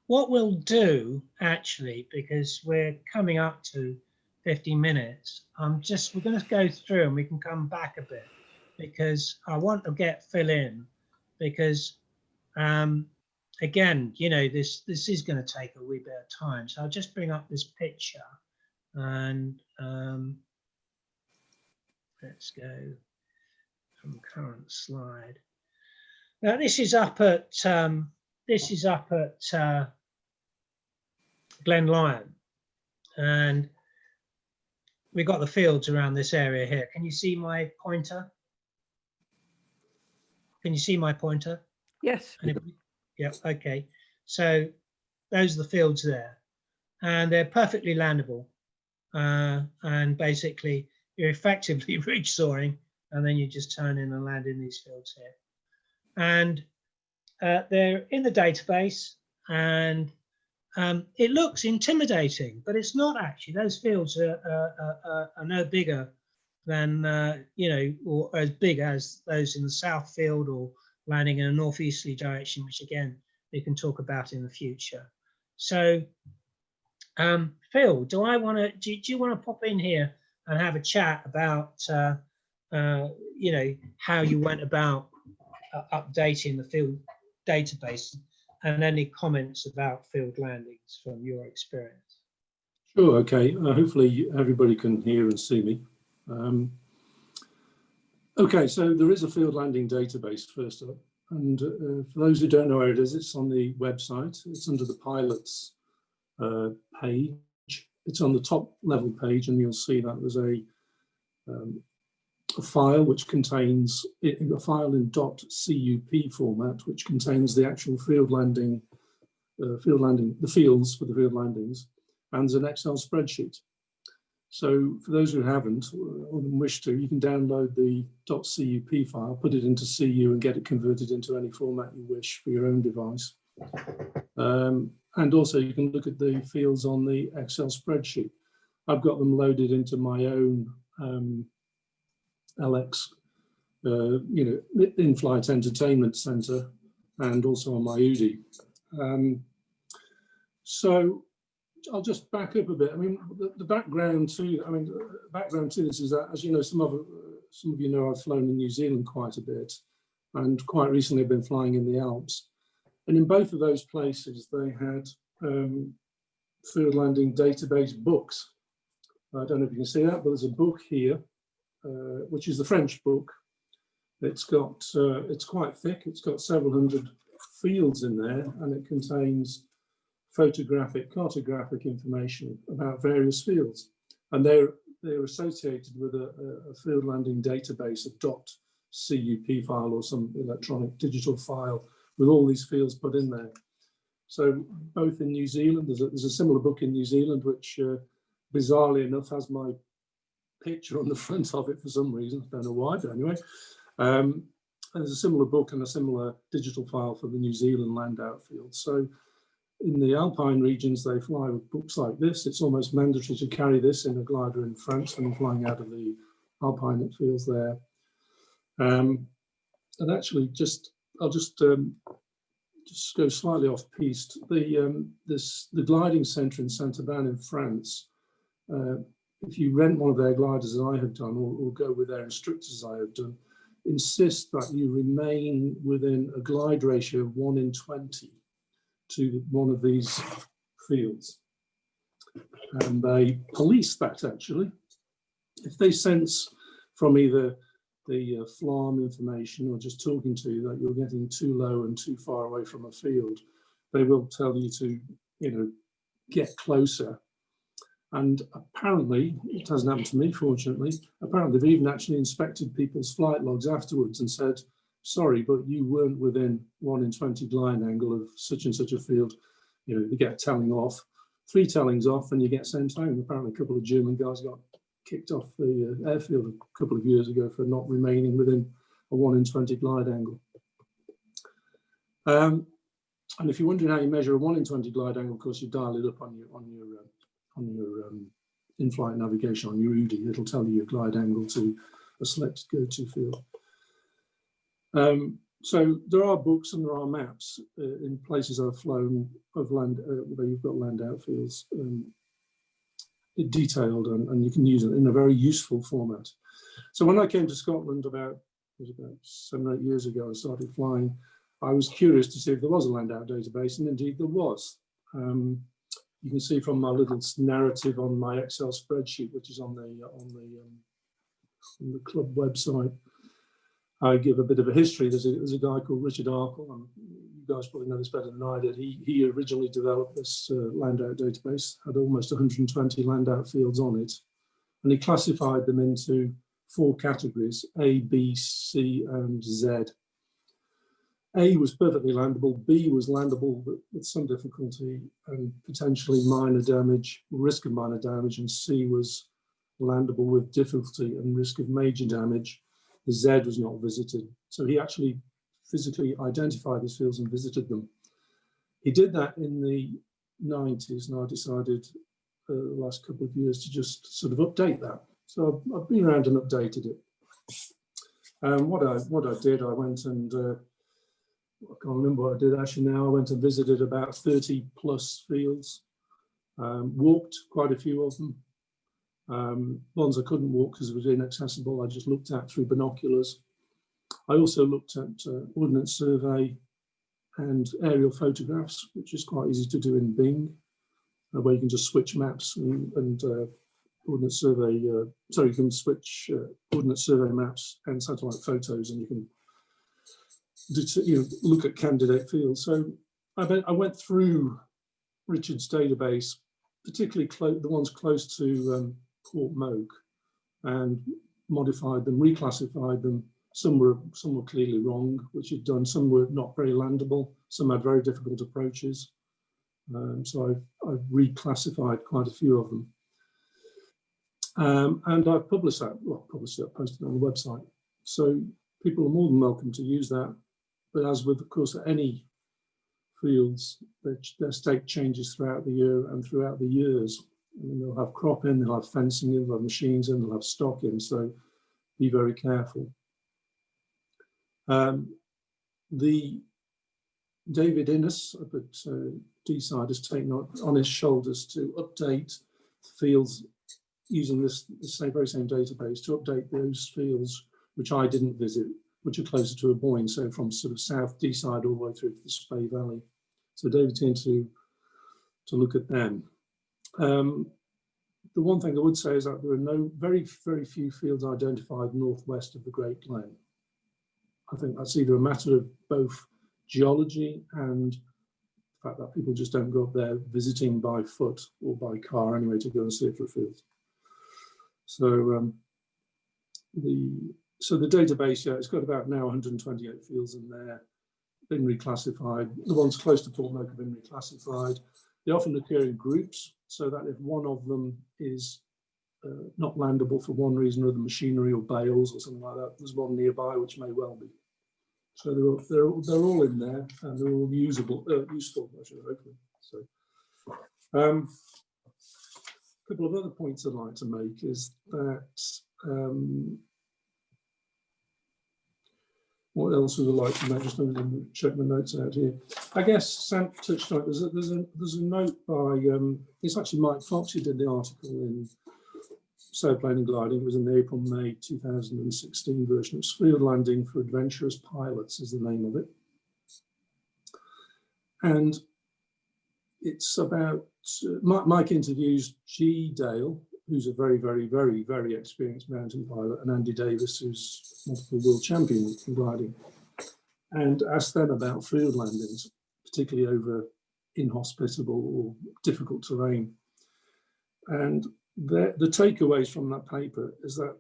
What we'll do actually, because we're coming up to 50 minutes, we're going to go through and we can come back a bit, because I want to get Phil in, because again, you know, this is going to take a wee bit of time. So I'll just bring up this picture and let's go from current slide. Now this is up at Glen Lyon, and we've got the fields around this area here. Can you see my pointer? Can you see my pointer?
Yes.
Yeah, okay. So those are the fields there, and they're perfectly landable. And basically you're effectively ridge sawing, and then you just turn in and land in these fields here. And they're in the database, and it looks intimidating, but it's not actually. Those fields are no bigger than, you know, or as big as those in the south field or landing in a northeasterly direction, which again, we can talk about in the future. So Phil, do you want to pop in here and have a chat about, you know, how you went about updating the field database, and any comments about field landings from your experience?
Sure, okay. Hopefully everybody can hear and see me. Okay, so there is a field landing database first up. And for those who don't know where it is, it's on the website. It's under the pilots page. It's on the top level page, and you'll see that there's a file which contains a file in .cup format, which contains the actual field landing, the fields for the field landings, and there's an Excel spreadsheet. So for those who haven't or wish to, you can download the .cup file, put it into CU, and get it converted into any format you wish for your own device. And also you can look at the fields on the Excel spreadsheet. I've got them loaded into my own LX, you know, in-flight entertainment center, and also on my UDI. So I'll just back up a bit. I mean, the background to this is that, as you know, some of you know, I've flown in New Zealand quite a bit, and quite recently I've been flying in the Alps. And in both of those places, they had field landing database books. I don't know if you can see that, but there's a book here, which is the French book. It's got, it's quite thick. It's got several hundred fields in there, and it contains photographic, cartographic information about various fields. And they're associated with a field landing database, a .cup file or some electronic digital file with all these fields put in there. So both in New Zealand, there's a similar book in New Zealand, which bizarrely enough has my picture on the front of it for some reason. I don't know why, but anyway. And there's a similar book and a similar digital file for the New Zealand land outfield. So in the Alpine regions, they fly with books like this. It's almost mandatory to carry this in a glider in France when you're flying out of the Alpine fields there. And actually, I'll just go slightly off piste. The gliding centre in Saint-Aubin in France, if you rent one of their gliders, as I have done, or go with their instructors, as I have done, insist that you remain within a glide ratio of 1 in 20 to one of these fields. And they police that, actually. If they sense from either the FLARM information or just talking to you that you're getting too low and too far away from a field, they will tell you to, you know, get closer. And apparently, it hasn't happened to me, fortunately, apparently they've even actually inspected people's flight logs afterwards and said, sorry, but you weren't within 1 in 20 glide angle of such and such a field. You know, you get a telling off, 3 tellings off, and you get sent home. Apparently a couple of German guys got kicked off the airfield a couple of years ago for not remaining within a 1 in 20 glide angle. And if you're wondering how you measure a 1 in 20 glide angle, of course, you dial it up on your in-flight navigation on your UDI. It'll tell you your glide angle to a selected go-to field. So there are books and there are maps in places I've flown of land where you've got land outfields detailed, and you can use it in a very useful format. So when I came to Scotland about 7 or 8 years ago, I started flying. I was curious to see if there was a land out database, and indeed there was. You can see from my little narrative on my Excel spreadsheet, which is on the club website. I give a bit of a history. There's a guy called Richard Arkle, and you guys probably know this better than I did. He originally developed this land out database, had almost 120 land out fields on it, and he classified them into 4 categories: A, B, C, and Z. A was perfectly landable, B was landable but with some difficulty and potentially minor damage, risk of minor damage, and C was landable with difficulty and risk of major damage. The Z was not visited. So he actually physically identified these fields and visited them. He did that in the 90s, and I decided the last couple of years to just sort of update that. So I've been around and updated it. What I did, I went and I can't remember what I did actually now. I went and visited about 30 plus fields, walked quite a few of them. Ones I couldn't walk because it was inaccessible, I just looked at through binoculars. I also looked at Ordnance Survey and aerial photographs, which is quite easy to do in Bing, where you can just switch maps and Ordnance Survey, you can switch Ordnance Survey maps and satellite photos, and you can look at candidate fields. So I went through Richard's database, particularly the ones close to Port Moke, and modified them, reclassified them. Some were clearly wrong, which he'd done. Some were not very landable. Some had very difficult approaches. So I've reclassified quite a few of them. And I've published that. Well, posted it on the website. So people are more than welcome to use that. But as with, of course, any fields, their state changes throughout the year and throughout the years. I mean, they'll have crop in, they'll have fencing in, they'll have machines in, they'll have stock in. So be very careful. The David Innes up at Deeside has taken on his shoulders to update fields using this very same database, to update those fields which I didn't visit, which are closer to Aboyne, so from sort of South Deeside all the way through to the Spey Valley. So David's going to look at them. The one thing I would say is that there are very, very few fields identified northwest of the Great Glen. I think that's either a matter of both geology and the fact that people just don't go up there visiting by foot or by car anyway to go and see it for a field. So the database, yeah, it's got about now 128 fields in there, been reclassified. The ones close to Port Moke have been reclassified. They often occur in groups, so that if one of them is not landable for one reason or the machinery or bales or something like that, there's one nearby which may well be. So they're all in there and they're all useful, actually, hopefully. So, a couple of other points I'd like to make is that what else would I like to make? Just let me check my notes out here. I guess Sam touched on it. There's a note by it's actually Mike Fox who did the article in Sailplane and Gliding. It was in the April-May 2016 version. It's Field Landing for Adventurous Pilots is the name of it. And it's about, Mike interviews G. Dale, who's a very, very, very, very experienced mountain pilot, and Andy Davis, who's multiple world champion in gliding, and asks them about field landings, particularly over inhospitable or difficult terrain. And the takeaways from that paper is that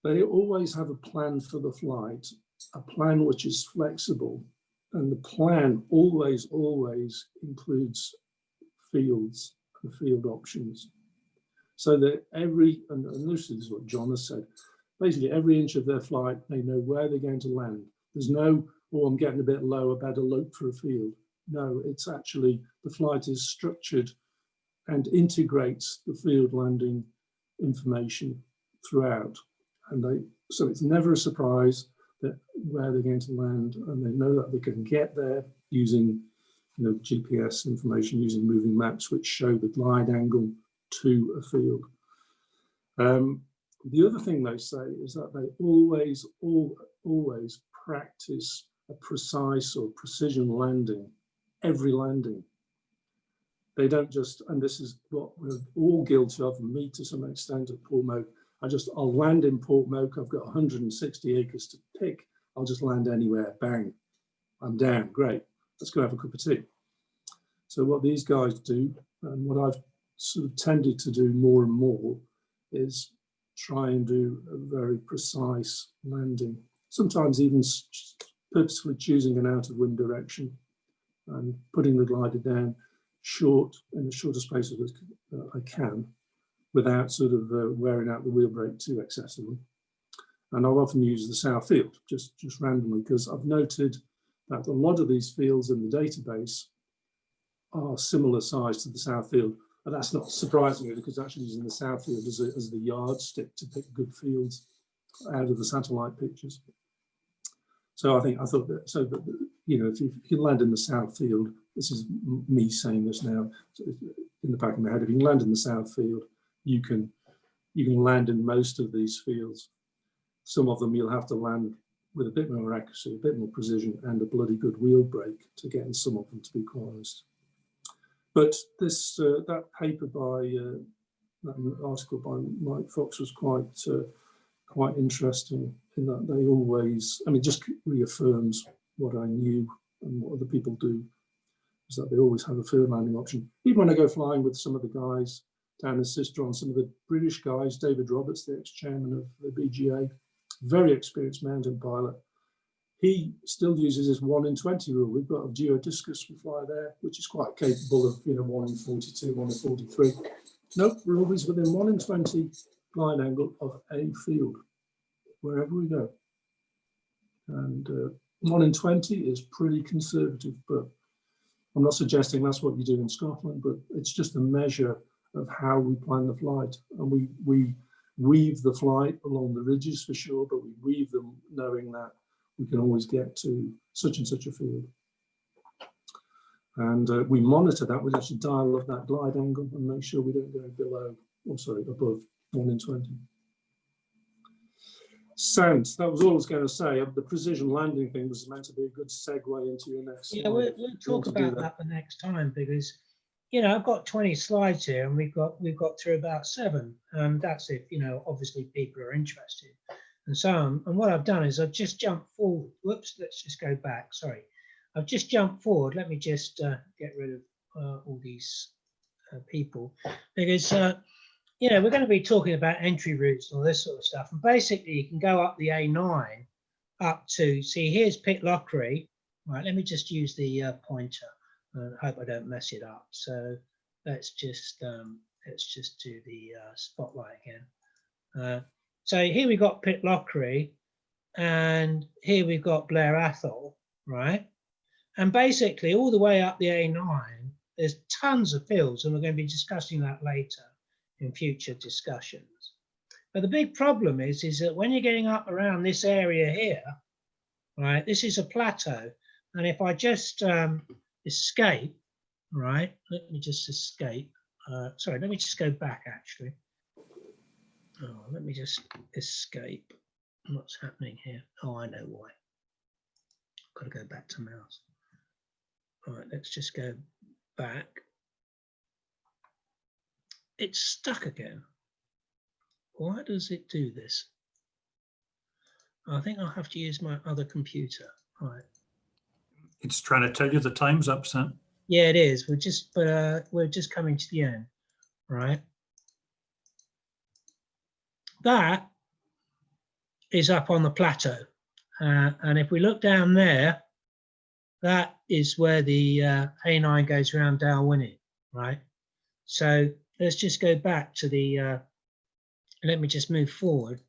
they always have a plan for the flight, a plan which is flexible, and the plan always includes fields and field options. So that and this is what John has said, basically every inch of their flight, they know where they're going to land. There's no, oh, I'm getting a bit low, I better look for a field. No, it's actually, the flight is structured and integrates the field landing information throughout. And so it's never a surprise. where they're going to land, and they know that they can get there using, GPS information, using moving maps which show the glide angle to a field. The other thing they say is that they always practice a precise or precision landing, every landing. They don't just, and this is what we're all guilty of, and me to some extent at Portmoak, I'll land in Portmoak, I've got 160 acres to pick, I'll just land anywhere, bang, I'm down, great, let's go have a cup of tea. So what these guys do, and what I've sort of tended to do more and more, is try and do a very precise landing, sometimes even purposefully choosing an out of wind direction and putting the glider down in the shortest space that I can, without sort of wearing out the wheel brake too excessively. And I'll often use the south field, just randomly, because I've noted that a lot of these fields in the database are similar size to the south field. And that's not surprising, because actually using the south field as the yardstick to pick good fields out of the satellite pictures. So I thought that, so that, if you can land in the south field, this is me saying this now in the back of my head, if you can land in the south field, you can land in most of these fields. Some of them you'll have to land with a bit more accuracy, a bit more precision, and a bloody good wheel brake to get in some of them, to be quite honest. But this that paper that article by Mike Fox was quite interesting, in that they always, just reaffirms what I knew and what other people do, is that they always have a field landing option. Even when I go flying with some of the guys down in Sistron, some of the British guys, David Roberts, the ex-chairman of the BGA, very experienced mountain pilot, he still uses his 1 in 20 rule. We've got a geodiscus we fly there, which is quite capable of 1 in 42, 1 in 43. Nope, we're always within 1 in 20 glide angle of a field, wherever we go. And 1 in 20 is pretty conservative, but I'm not suggesting that's what you do in Scotland, but it's just a measure of how we plan the flight. And we weave the flight along the ridges for sure, but we weave them knowing that we can always get to such and such a field. And we monitor that. We actually dial up that glide angle and make sure we don't go above 1 in 20. Sound, that was all I was going to say. The precision landing thing was meant to be a good segue into your next slide.
Yeah, we'll talk about that the next time, because I've got 20 slides here, and we've got through about 7, and that's if obviously people are interested and so on. And what I've done is I've just jumped forward. Whoops, let's just go back. Sorry, I've just jumped forward. Let me just get rid of all these people, because we're going to be talking about entry routes and all this sort of stuff. And basically, you can go up the A9 up to, see, here's Pitlochry. Right, let me just use the pointer. I hope I don't mess it up. So let's just do the spotlight again. So here we've got Pitlochry, and here we've got Blair Athol, right? And basically, all the way up the A9, there's tons of fields, and we're going to be discussing that later in future discussions. But the big problem is that when you're getting up around this area here, right, this is a plateau. And if I just escape, right, let me just escape. Sorry, let me just go back actually. Oh, let me just escape. What's happening here? Oh, I know why. Got to go back to mouse. All right, let's just go back. It's stuck again. Why does it do this? I think I'll have to use my other computer. All right.
It's trying to tell you the time's up, Sam.
Yeah, it is. We're just coming to the end, right? That is up on the plateau, and if we look down there, that is where the A9 goes around Dalwhinnie, right? So let's just go back to the. Let me just move forward.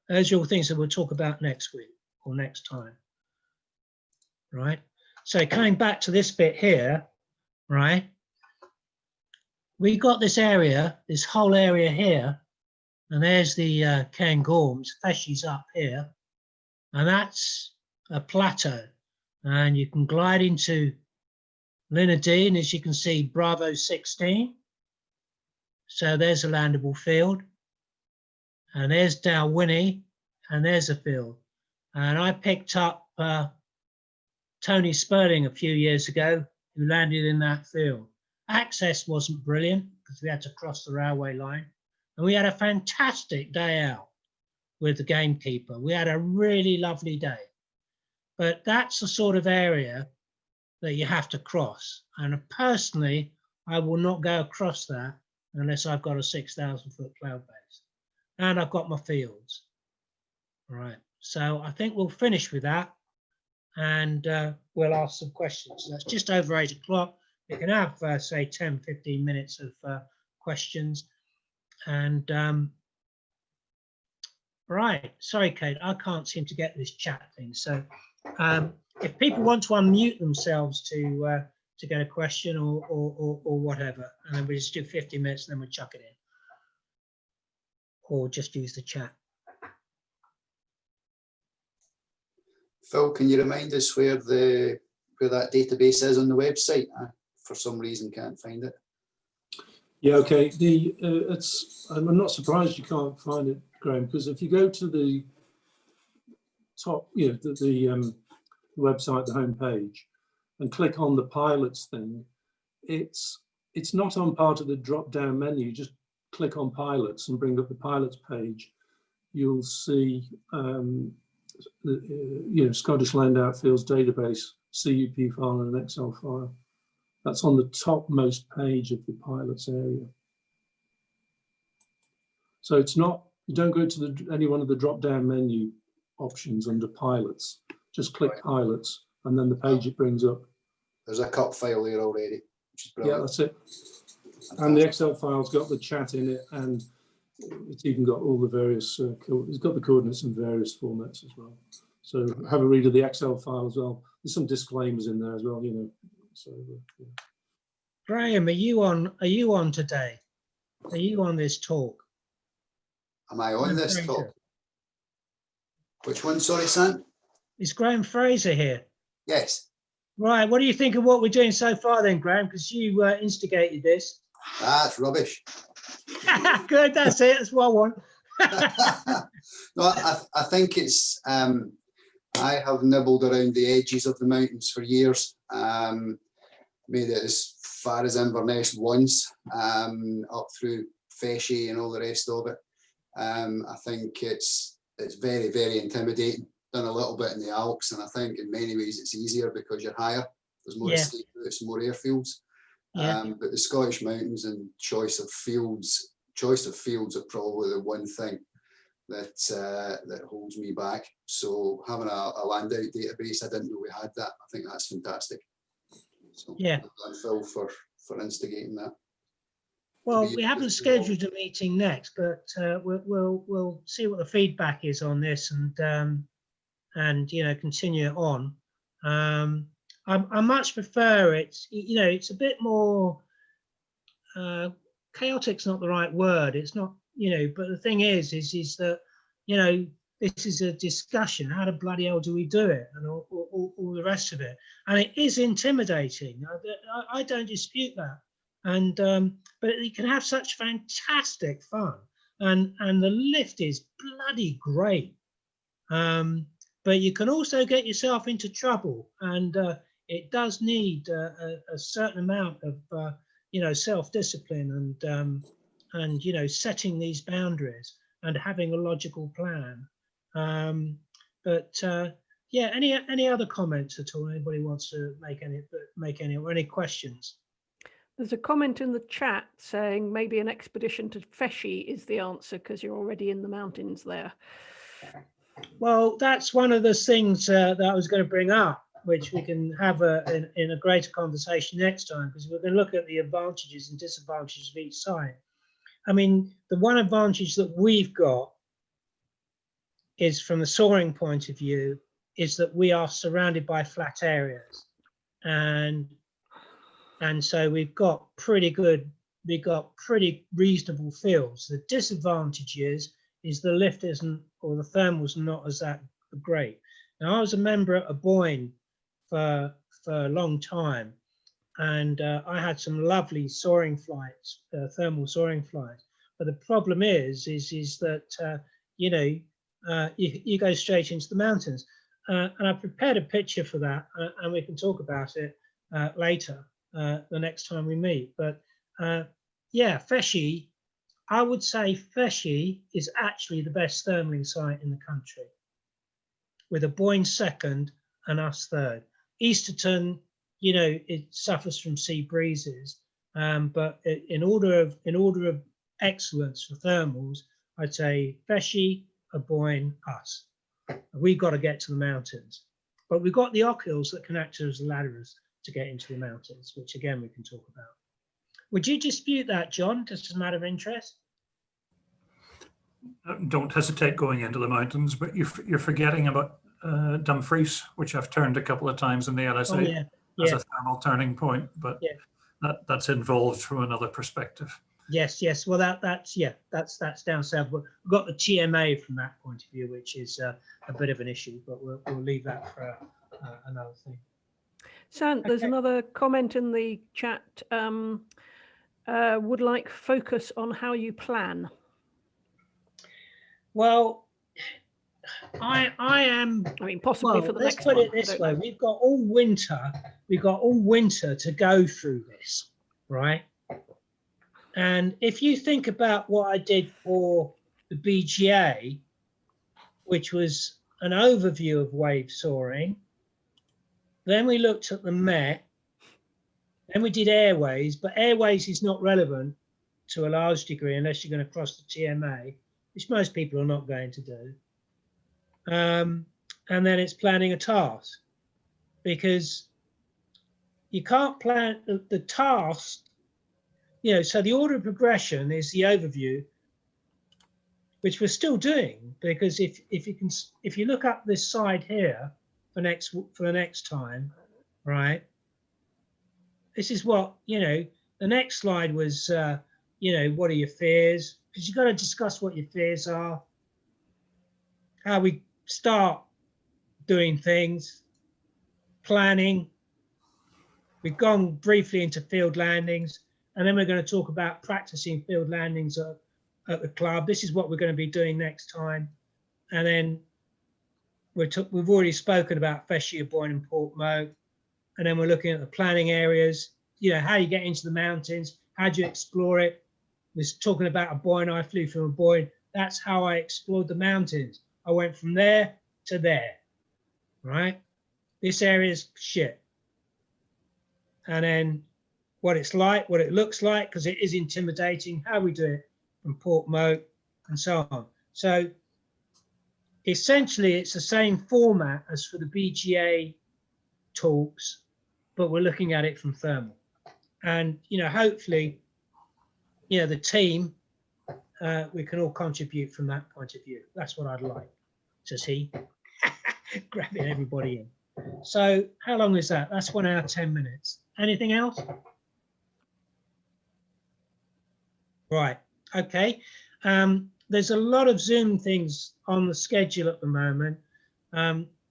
Those are all things that we'll talk about next week or next time, right? So coming back to this bit here, right? we got this area, this whole area here, and there's the Cairngorms, Feshy's up here, and that's a plateau. And you can glide into Linadine, as you can see, Bravo 16. So there's a landable field. And there's Dalwhinnie, and there's a field. And I picked up Tony Spurling a few years ago, who landed in that field. Access wasn't brilliant because we had to cross the railway line. And we had a fantastic day out with the gamekeeper. We had a really lovely day. But that's the sort of area that you have to cross. And personally, I will not go across that unless I've got a 6,000-foot cloud base. And I've got my fields. All right, so I think we'll finish with that, and we'll ask some questions. That's just over 8 o'clock. We can have, say, 10, 15 minutes of questions. And right, sorry, Kate, I can't seem to get this chat thing. So if people want to unmute themselves to get a question or whatever, and then we just do 50 minutes and then we'll chuck it in. Or just use the chat.
Phil, can you remind us where that database is on the website? I, for some reason, can't find it.
Yeah, okay. I'm not surprised you can't find it, Graham, because if you go to the top, the website, the home page, and click on the pilots thing, it's not on part of the drop-down menu. Just click on pilots and bring up the pilots page. You'll see Scottish Land Outfields database, CUP file and an Excel file. That's on the topmost page of the pilots area. So it's not, you don't go to any one of the drop-down menu options under pilots. Just click pilots and then the page it brings up.
There's a cut file there already, which is brilliant.
Yeah, that's it. And the Excel file's got the chat in it, and it's even got all the various, it's got the coordinates in various formats as well. So have a read of the Excel file as well. There's some disclaimers in there as well, So, yeah.
Graham, are you on today? Are you on this talk?
Am I on this talk? Which one, sorry, Sam?
Is Graham Fraser here?
Yes.
Right, what do you think of what we're doing so far then, Graham? Because you instigated this.
That's rubbish.
Good, that's it, that's what I want.
No, I think it's, I have nibbled around the edges of the mountains for years. Made it as far as Inverness once, up through Feshy and all the rest of it. I think it's very, very intimidating. Done a little bit in the Alps, and I think in many ways it's easier because you're higher. There's more escape routes, more airfields. But the Scottish mountains and choice of fields are probably the one thing that holds me back. So having a land out database, I didn't know we had that. I think that's fantastic. So
yeah,
thank Phil for instigating that.
Well, we haven't scheduled a meeting next, but we'll see what the feedback is on this and continue it on. I much prefer it's a bit more chaotic's not the right word. It's not but the thing is that this is a discussion. How the bloody hell do we do it, and all the rest of it? And it is intimidating. I don't dispute that. And but you can have such fantastic fun, and the lift is bloody great. But you can also get yourself into trouble, and it does need a certain amount of self-discipline and setting these boundaries and having a logical plan. Yeah, any other comments at all? Anybody wants to make any or any questions?
There's a comment in the chat saying maybe an expedition to Feshy is the answer because you're already in the mountains there.
Well, that's one of the things that I was going to bring up, which we can have in a greater conversation next time, because we're going to look at the advantages and disadvantages of each site. I mean, the one advantage that we've got is, from the soaring point of view, is that we are surrounded by flat areas, and so we've got pretty good we got pretty reasonable fields. The disadvantage is the lift isn't, or the thermal's not as that great. Now, I was a member at a Boyne for a long time, and I had some lovely soaring flights, thermal soaring flights. But the problem is that you know, you go straight into the mountains. And I prepared a picture for that, and we can talk about it later, the next time we meet. But yeah, Feshy, I would say Feshy is actually the best thermaling site in the country, with a Boyne second and us third. Easterton, you know, it suffers from sea breezes, but in order of excellence for thermals, I'd say Feshy, a Boyne, us. We've got to get to the mountains, but we've got the Ockhills that can act as ladders to get into the mountains, which again we can talk about. Would you dispute that, John, just as a matter of interest?
Don't hesitate going into the mountains, but you're forgetting about Dumfries, which I've turned a couple of times in the LSA.
Oh, yeah.
As a thermal turning point, but
yeah.
that's involved from another perspective.
Yes. Well, that's down south. But we've got the TMA from that point of view, which is a bit of an issue, but we'll leave that for another thing.
Sant, there's another comment in the chat. Would like focus on how you plan.
Well, I am.
I mean, possibly for the next one.
Let's put it this way: we've got all winter. We've got all winter to go through this, right? And if you think about what I did for the BGA, which was an overview of wave soaring, then we looked at the Met, then we did airways, but airways is not relevant to a large degree unless you're going to cross the TMA, which most people are not going to do. And then it's planning a task, because you can't plan the task. You know, so the order of progression is the overview, which we're still doing, because if you look up this side here for the next time, right? This is what, you know, the next slide was, you know, what are your fears? Because you've got to discuss what your fears are, how we start doing things, planning. We've gone briefly into field landings, and then we're going to talk about practicing field landings at the club. This is what we're going to be doing next time. And then we've already spoken about Feshy, Boyne and Portmo. And then we're looking at the planning areas, you know, how you get into the mountains, how do you explore it? We're talking about a Boyne. I flew from a Boyne. That's how I explored the mountains. I went from there to there, right? This area's shit. And then what it's like, what it looks like, because it is intimidating, how we do it from Portmo and so on. So essentially it's the same format as for the BGA talks, but we're looking at it from thermal. And, you know, hopefully, you know, the team, we can all contribute from that point of view. That's what I'd like, says he, grabbing everybody in. So how long is that? That's 1 hour, 10 minutes. Anything else? Right, okay. There's a lot of Zoom things on the schedule at the moment.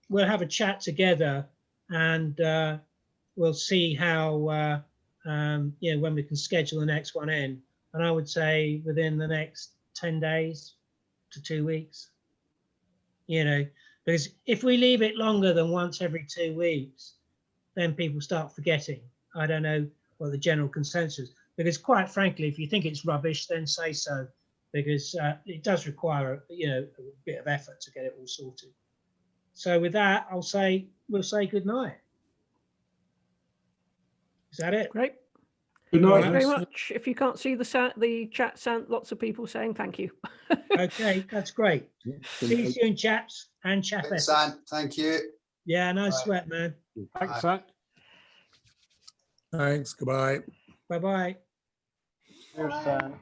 We'll have a chat together, and we'll see how, you know, when we can schedule the next one in. And I would say within the next 10 days to 2 weeks, you know, because if we leave it longer than once every 2 weeks, then people start forgetting. I don't know what the general consensus, because quite frankly, if you think it's rubbish, then say so, because it does require, you know, a bit of effort to get it all sorted. So with that, we'll say good night. Is that it?
Great.
Good night.
Thank you very much. If you can't see the chat, Sant, lots of people saying thank you.
Okay, that's great. See you soon, chaps and chappette.
Thank you.
Yeah, no sweat, man.
Thanks, Sant.
Thanks. Goodbye.
Bye-bye.
Cheers, Sant.